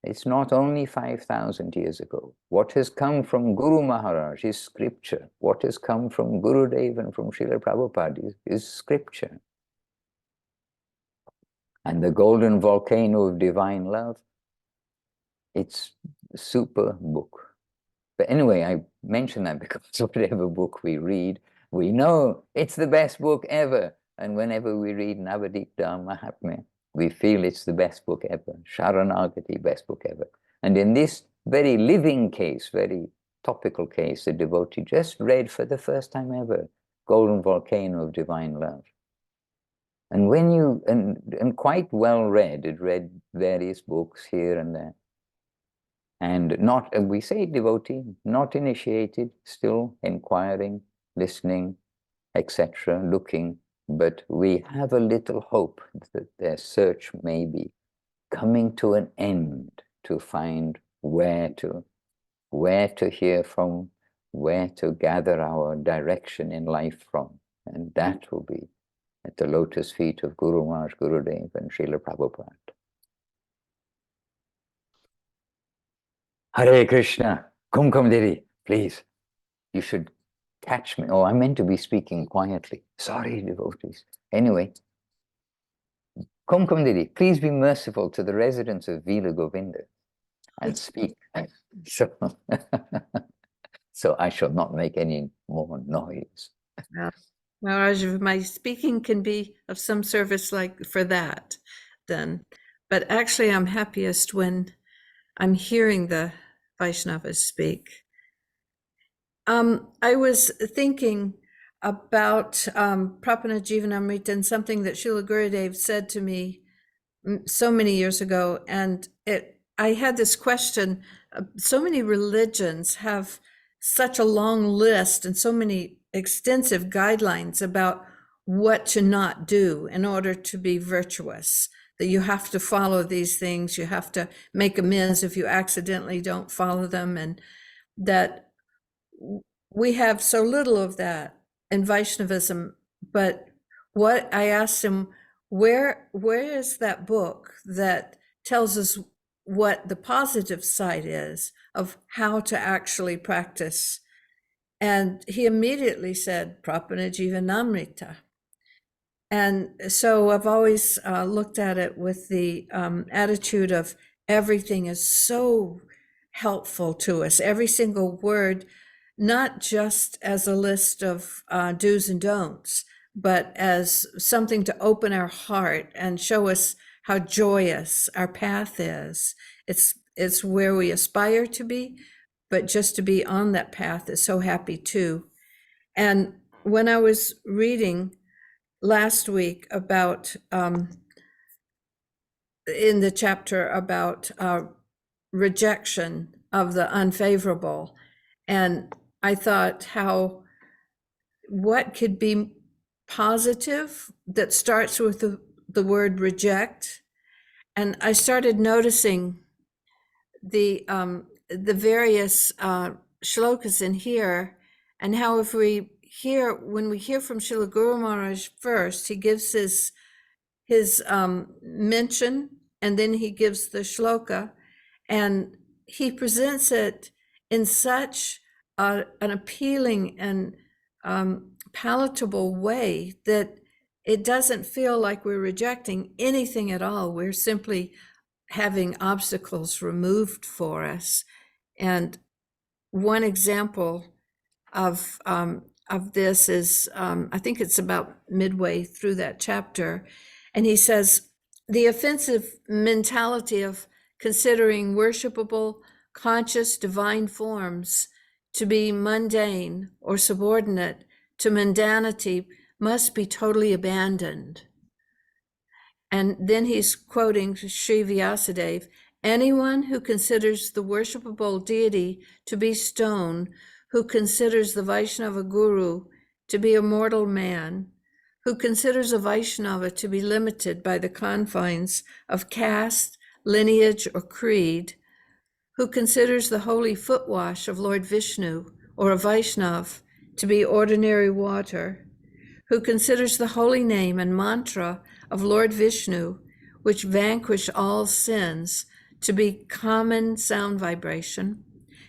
[SPEAKER 1] It's not only 5,000 years ago. What has come from Guru Maharaj is scripture. What has come from Gurudev and from Srila Prabhupada is scripture. And the Golden Volcano of Divine Love, it's a super book. But anyway, I mention that because whatever book we read, we know it's the best book ever. And whenever we read Navadip Dham Mahatmya, we feel it's the best book ever. Sharanagati, best book ever. And in this very living case, very topical case, the devotee just read for the first time ever Golden Volcano of Divine Love. And when you, and quite well read, it read various books here and there. And not, we say devotee, not initiated, still inquiring, listening, etc., looking, but we have a little hope that their search may be coming to an end, to find where to hear from, where to gather our direction in life from. And that will be at the lotus feet of Guru Maharaj, Gurudev, and Srila Prabhupada. Hare Krishna. Kumkum Diri, please. You should catch me. Oh, I meant to be speaking quietly. Sorry, devotees. Anyway, Kumkum Diri, please be merciful to the residents of Vila Govinda and speak. So, So I shall not make any more noise.
[SPEAKER 4] Maharaj, if my speaking can be of some service like for that, then. But actually, I'm happiest when I'm hearing the Vaishnavas speak. I was thinking about Prapana Jivanamrita and something that Srila Gurudev said to me so many years ago, and I had this question. So many religions have such a long list and so many extensive guidelines about what to not do in order to be virtuous, that you have to follow these things, you have to make amends if you accidentally don't follow them, and that we have so little of that in Vaishnavism. But what I asked him, where is that book that tells us what the positive side is of how to actually practice? And he immediately said, Prapana Jivanamrita. And so I've always looked at it with the attitude of everything is so helpful to us, every single word, not just as a list of do's and don'ts, but as something to open our heart and show us how joyous our path is. It's where we aspire to be, but just to be on that path is so happy too. And when I was reading last week about, in the chapter about rejection of the unfavorable, and I thought what could be positive that starts with the word reject. And I started noticing the various shlokas in here, and how when we hear from Srila Guru Maharaj first, he gives his mention, and then he gives the shloka, and he presents it in such an appealing and palatable way that it doesn't feel like we're rejecting anything at all. We're simply having obstacles removed for us. And one example of this is, I think it's about midway through that chapter, and he says, the offensive mentality of considering worshipable, conscious, divine forms to be mundane or subordinate to mundanity must be totally abandoned. And then he's quoting Sri Vyasadeva, anyone who considers the worshipable deity to be stone, who considers the Vaishnava guru to be a mortal man, who considers a Vaishnava to be limited by the confines of caste, lineage, or creed, who considers the holy footwash of Lord Vishnu or a Vaishnav to be ordinary water, who considers the holy name and mantra of Lord Vishnu, which vanquish all sins, to be common sound vibration,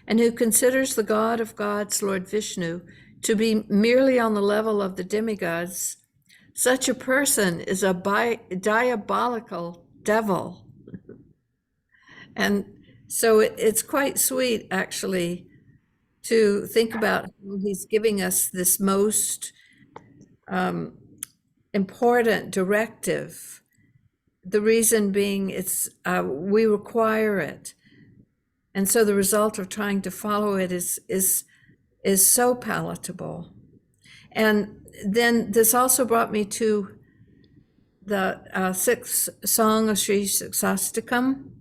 [SPEAKER 4] and who considers the God of gods, Lord Vishnu, to be merely on the level of the demigods, such a person is a diabolical devil. And so it's quite sweet, actually, to think about how he's giving us this most important directive. The reason being, we require it, and so the result of trying to follow it is so palatable. And then this also brought me to the sixth song of Sri Saksastakam.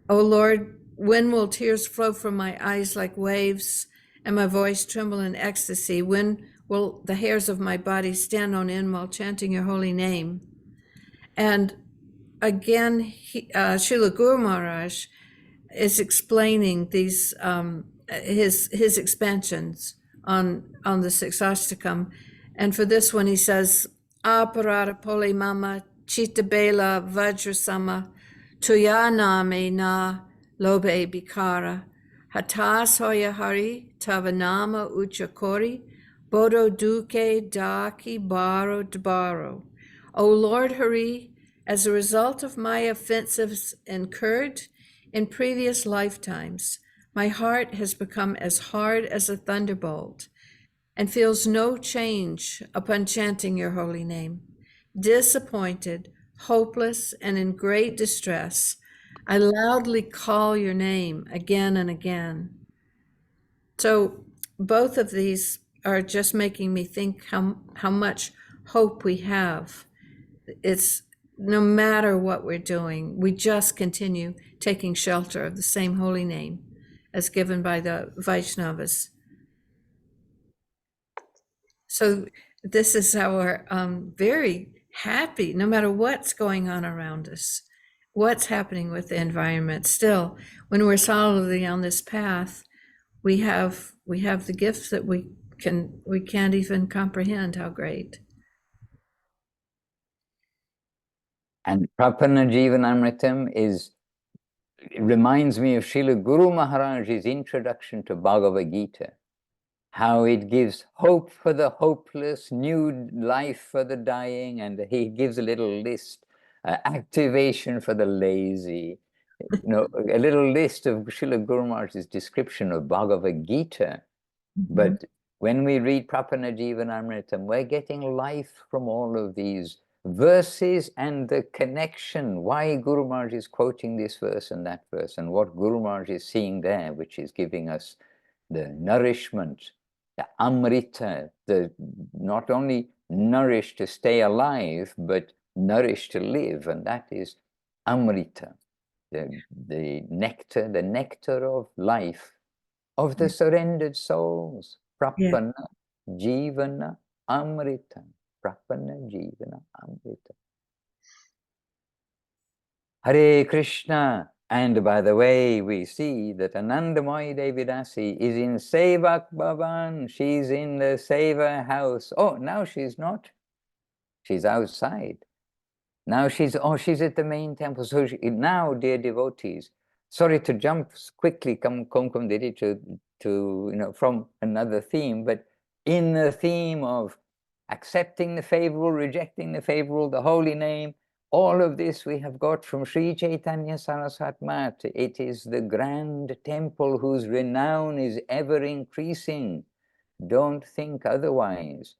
[SPEAKER 4] O Lord, when will tears flow from my eyes like waves and my voice tremble in ecstasy? When will the hairs of my body stand on end while chanting your holy name? And again, Srila Guru Maharaj is explaining these his expansions on the Saksastakam. And for this one, he says, Aparada poli mama chita bela vajrasama tuyaname na lobe bikara hatas hoya hari tavanama uchakori bodo duke daki baro dbaro. O Lord Hari, as a result of my offenses incurred in previous lifetimes, My heart has become as hard as a thunderbolt and feels no change upon chanting your holy name. Disappointed, hopeless, and in great distress, I loudly call your name again and again. So both of these are just making me think how much hope we have. It's no matter what we're doing, we just continue taking shelter of the same holy name as given by the Vaishnavas. So this is our very happy, no matter what's going on around us, what's happening with the environment. Still, when we're solidly on this path, we have the gifts that we can't even comprehend how great.
[SPEAKER 1] And Prapana Jivanamritam it reminds me of Srila Guru Maharaj's introduction to Bhagavad Gita, how it gives hope for the hopeless, new life for the dying, and he gives a little list, activation for the lazy, a little list of Srila Guru Maharaj's description of Bhagavad Gita. But when we read Prapana Jivanamritam, we're getting life from all of these verses and the connection, why Guru Maharaj is quoting this verse and that verse, and what Guru Maharaj is seeing there, which is giving us the nourishment, the amrita, the not only nourished to stay alive, but nourished to live, and that is amrita, the nectar of life, of the surrendered souls. Prapana Jivana Amrita. Prapana Jivana Amrita. Hare Krishna. And by the way, we see that Anandamoyi Devidasi is in Sevak Bhavan. She's in the Seva house. Oh, now she's not. She's outside. Now she's at the main temple. So now, dear devotees, sorry to jump quickly, come to from another theme, but in the theme of accepting the favorable, rejecting the favorable, the holy name, all of this we have got from Sri Chaitanya Saraswat Mat. It is the grand temple whose renown is ever increasing. Don't think otherwise.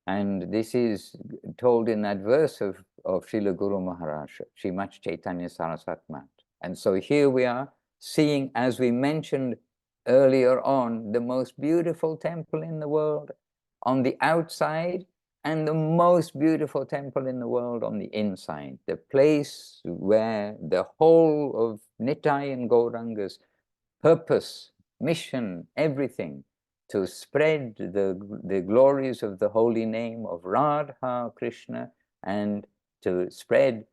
[SPEAKER 1] And this is told in that verse of Srila Guru Maharaj, Srimad Chaitanya Saraswat Mat. And so here we are seeing, as we mentioned earlier on, the most beautiful temple in the world on the outside and the most beautiful temple in the world on the inside. The place where the whole of Nitai and Gauranga's purpose, mission, everything, to spread the glories of the holy name of Radha Krishna, and to spread,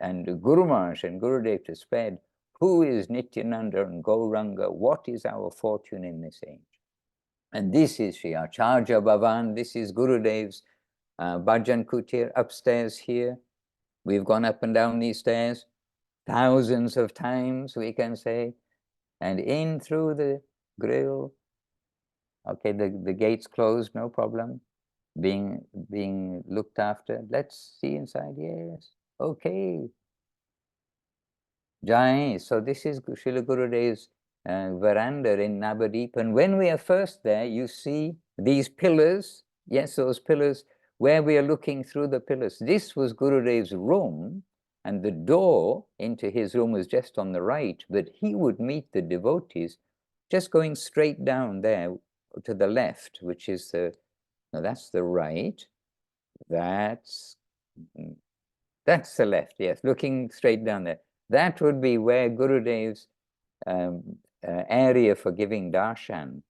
[SPEAKER 1] and Guru Maharaj and Gurudev to spread who is Nityananda and Gauranga, what is our fortune in this age. And this is Sri Acharya Bhavan, this is Gurudev's Bhajan Kutir upstairs here. We've gone up and down these stairs thousands of times, we can say, and in through the grill. Okay, the gate's closed, no problem. Being looked after. Let's see inside. Yes. Okay. Jai. So this is Srila Gurudev's veranda in Navadip. And when we are first there, you see these pillars. Yes, those pillars where we are looking through the pillars. This was Gurudev's room, and the door into his room was just on the right. But he would meet the devotees just going straight down there to the left, which is that's the right. That's the left, yes, looking straight down there. That would be where Gurudev's area for giving darshan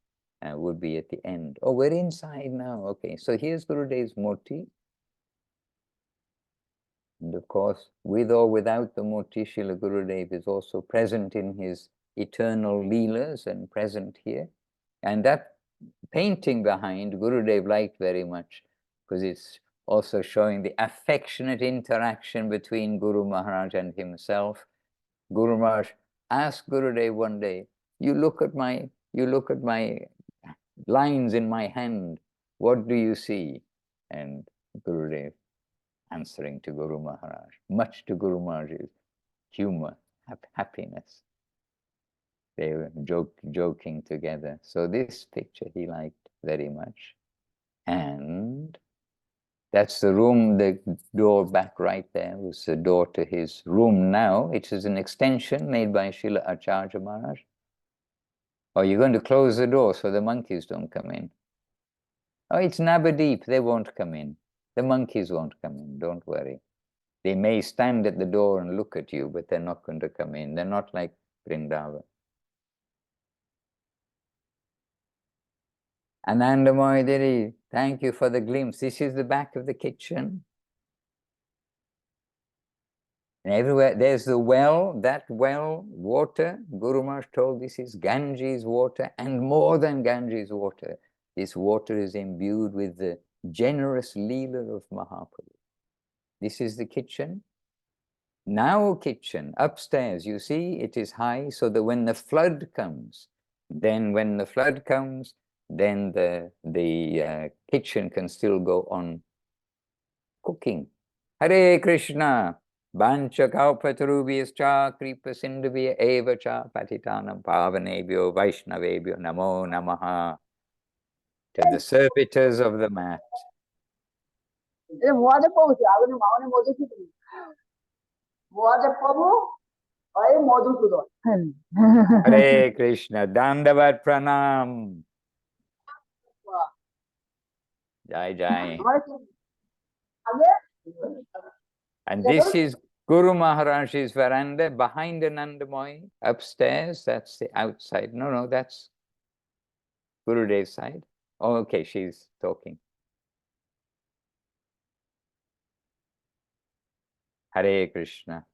[SPEAKER 1] would be at the end. Oh, we're inside now. Okay, so here's Gurudev's murti. And of course, with or without the murti, Srila Gurudev is also present in his eternal leelas and present here. And that painting behind, Gurudev liked very much, because it's also showing the affectionate interaction between Guru Maharaj and himself. Guru Maharaj asked Gurudev one day, you look at my lines in my hand, what do you see? And Gurudev answering to Guru Maharaj, much to Guru Maharaj's humor, happiness. They were joking together. So this picture he liked very much. And that's the room, the door back right there was the door to his room now. It is an extension made by Srila Acharya Maharaj. Oh, you're going to close the door so the monkeys don't come in. Oh, it's Navadip, they won't come in. The monkeys won't come in, don't worry. They may stand at the door and look at you, but they're not going to come in. They're not like Vrindavan. Anandamoy Diri, thank you for the glimpse. This is the back of the kitchen. And everywhere, there's the well, that well, water. Guru Maharaj told this is Ganges water, and more than Ganges water. This water is imbued with the generous Leela of Mahaprabhu. This is the kitchen. Now kitchen, upstairs, you see, it is high, so that when the flood comes, then the kitchen can still go on cooking. Hare Krishna, Bancha Kalpatarubhyascha Kripa Sindhavya Eva Cha Patitanam Pavanebhyo Vaishnavebhyo Namo Namaha. To the servitors of the mat. Hare Krishna, Dandavat Pranam. Jai Jai. And this is Guru Maharaj's veranda behind Anandamoy. Upstairs, that's the outside. No, that's Gurudev's side. Oh, okay, she's talking. Hare Krishna.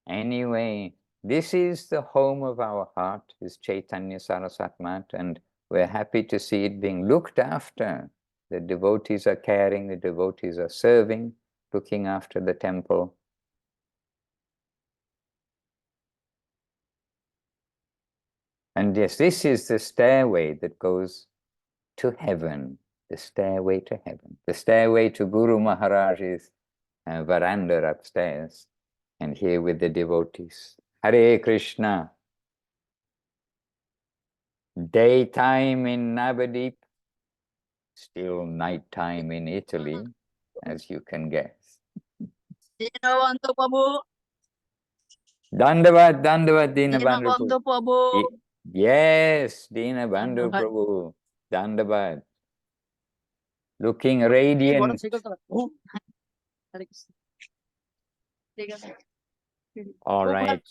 [SPEAKER 1] Anyway, this is the home of our heart, this Chaitanya Saraswat Mat, and we're happy to see it being looked after. The devotees are caring, the devotees are serving, looking after the temple. And yes, this is the stairway that goes to heaven, the stairway to heaven, the stairway to Guru Maharaj's veranda upstairs, and here with the devotees. Hare Krishna. Daytime in Navadip, still nighttime in Italy, as you can guess. Dandavat, Dinabandhu Prabhu. Yes, Dinabandhu Prabhu. Dandavat. Looking radiant. All right.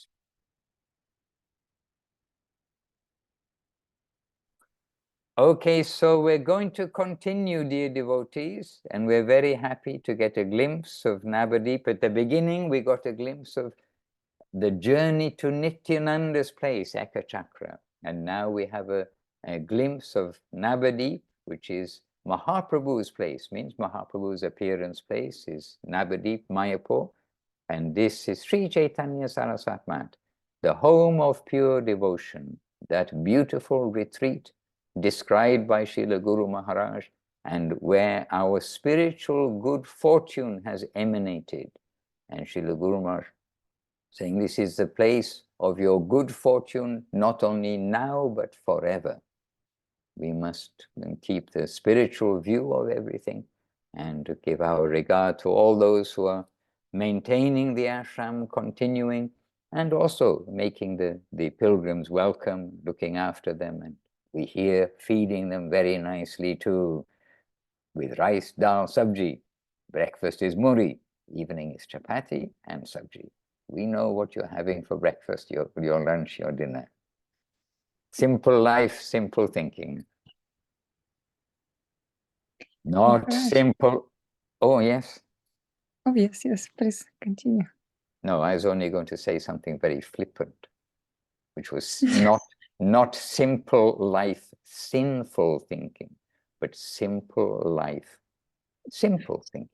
[SPEAKER 1] Okay, so we're going to continue, dear devotees, and we're very happy to get a glimpse of Navadip. At the beginning, we got a glimpse of the journey to Nityananda's place, Ekachakra. And now we have a glimpse of Navadip, which is Mahaprabhu's place, means Mahaprabhu's appearance place is Navadip, Mayapur. And this is Sri Chaitanya Saraswat Mat, the home of pure devotion, that beautiful retreat described by Srila Guru Maharaj, and where our spiritual good fortune has emanated. And Srila Guru Maharaj saying this is the place of your good fortune, not only now, but forever. We must keep the spiritual view of everything and to give our regard to all those who are maintaining the ashram, continuing, and also making the pilgrims welcome, looking after them. And we hear feeding them very nicely too, with rice, dal, sabji. Breakfast is muri, evening is chapati and sabji. We know what you're having for breakfast, your lunch, your dinner. Simple life, simple thinking. Not simple. Oh, yes.
[SPEAKER 5] Oh, yes, please continue.
[SPEAKER 1] No, I was only going to say something very flippant, which was not simple life, sinful thinking, but simple life, simple thinking.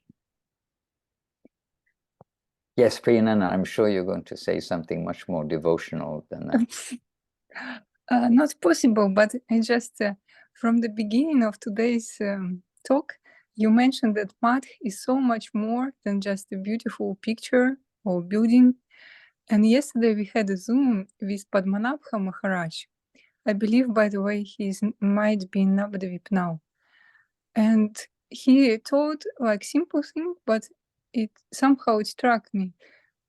[SPEAKER 1] Yes, Priyanana, I'm sure you're going to say something much more devotional than that.
[SPEAKER 5] Not possible, but I just, from the beginning of today's talk, you mentioned that Madh is so much more than just a beautiful picture or building. And yesterday we had a Zoom with Padmanabha Maharaj. I believe, by the way, might be in Navadvip now. And he told like simple thing, but it struck me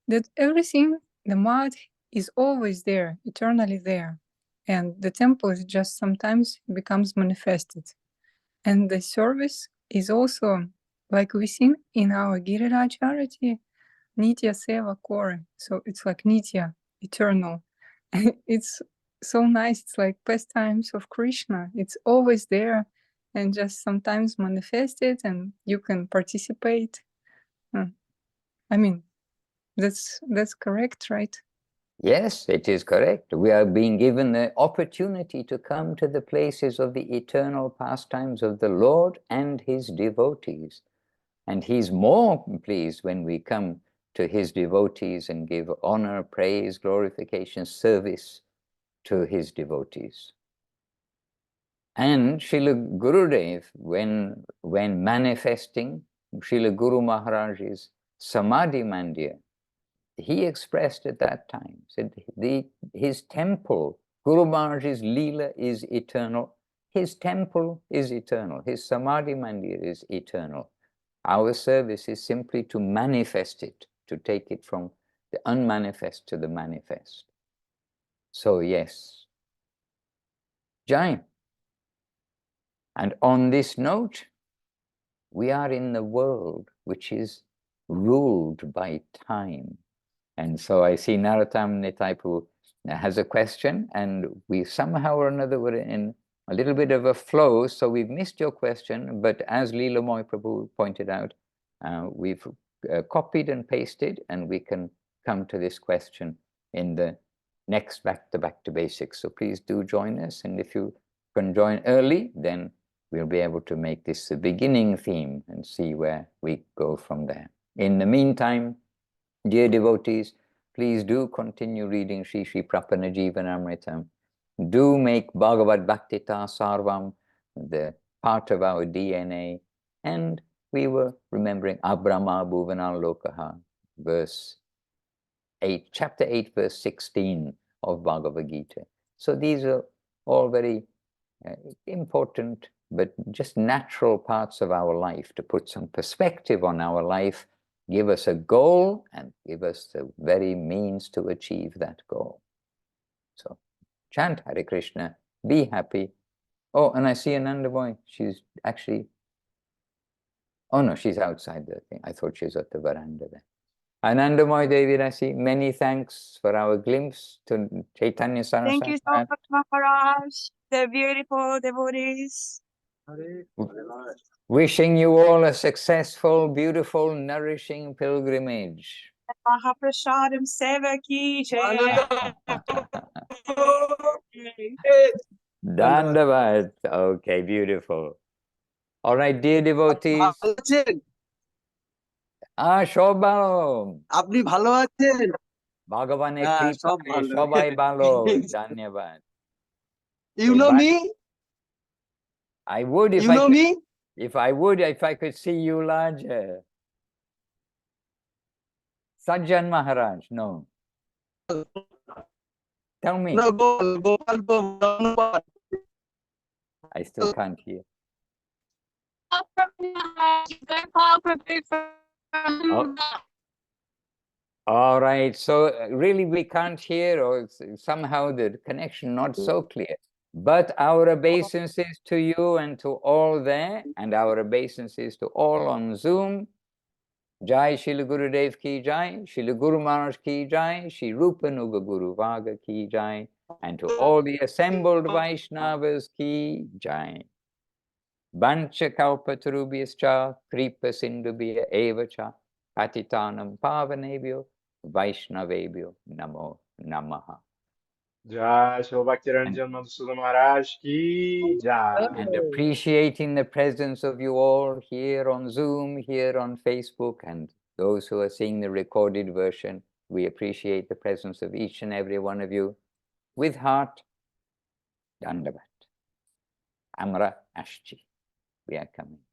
[SPEAKER 5] that everything, the mud is always there, eternally there. And the temple is just sometimes becomes manifested. And the service is also, like we sing in our Giriraj Arati, Nitya Seva Kore. So it's like Nitya, eternal. It's so nice. It's like pastimes of Krishna. It's always there and just sometimes manifested, and you can participate. I mean, that's correct, right?
[SPEAKER 1] Yes, it is correct. We are being given the opportunity to come to the places of the eternal pastimes of the Lord and his devotees. And he's more pleased when we come to his devotees and give honor, praise, glorification, service to his devotees. And Srila Gurudev, when manifesting Srila Guru Maharaj's Samadhi Mandir, he expressed at that time, said his temple, Guru Maharaj's Leela is eternal, his temple is eternal, his Samadhi Mandir is eternal. Our service is simply to manifest it, to take it from the unmanifest to the manifest. So yes, Jai. And on this note, we are in the world which is ruled by time. And so I see Narottam Nitaipu has a question, and we somehow or another were in a little bit of a flow, so we've missed your question, but as Leela Moy Prabhu pointed out, we've copied and pasted, and we can come to this question in the next back to basics. So please do join us, and if you can join early, then we'll be able to make this a beginning theme and see where we go from there. In the meantime, dear devotees, please do continue reading Sri Sri Prapana Jivanamritam. Do make Bhagavad Bhaktita Sarvam the part of our DNA. And we were remembering Abrahma Bhuvanal Lokaha, verse 8, chapter 8, verse 16 of Bhagavad Gita. So these are all very important, but just natural parts of our life to put some perspective on our life, give us a goal, and give us the very means to achieve that goal. So chant Hare Krishna, be happy. Oh, and I see Ananda Boy. She's actually, oh no, she's outside the thing. I thought she was at the veranda there. Anandamoy Devi Rasi, many thanks for our glimpse to Chaitanya Saraswati.
[SPEAKER 6] Thank you so much, Maharaj. The beautiful devotees.
[SPEAKER 1] Wishing you all a successful, beautiful, nourishing pilgrimage.
[SPEAKER 6] Mahaprasadam Seva ki jai.
[SPEAKER 1] Dandavad. Okay, beautiful. All right, dear devotees. Shobhalo.
[SPEAKER 7] আপনি ভালো আছেন?
[SPEAKER 1] Bhagavanek
[SPEAKER 7] হ্যাঁ, সব
[SPEAKER 1] Kripaye,
[SPEAKER 7] ভালো।
[SPEAKER 1] Shobai Balo. Dhanyavad.
[SPEAKER 7] You know me?
[SPEAKER 1] I would if
[SPEAKER 7] You know me?
[SPEAKER 1] if I could see you larger. Sajjan Maharaj, no. Tell me.
[SPEAKER 7] No, Gopal.
[SPEAKER 1] I still can't hear. Oh. All right, so really we can't hear, or somehow the connection not so clear. But our obeisances to you and to all there, and our obeisances to all on Zoom. Jai Srila Gurudev ki jai, Srila Guru Maharaj ki jai, Shri Rupa Nuga Guru Vaga ki jai, and to all the assembled Vaishnavas ki jai. Vancha kalpatarubhyascha kripa sindubhya evacha patitanam pavanebhyo Vaishnavebhyo namo namaha.
[SPEAKER 8] Jai Shri Bhaktiranjan Madhusudan Maharaj ki jai.
[SPEAKER 1] And appreciating the presence of you all here on Zoom, here on Facebook, and those who are seeing the recorded version, we appreciate the presence of each and every one of you. With heart, Dandavat. Amra Ashchi. We are coming.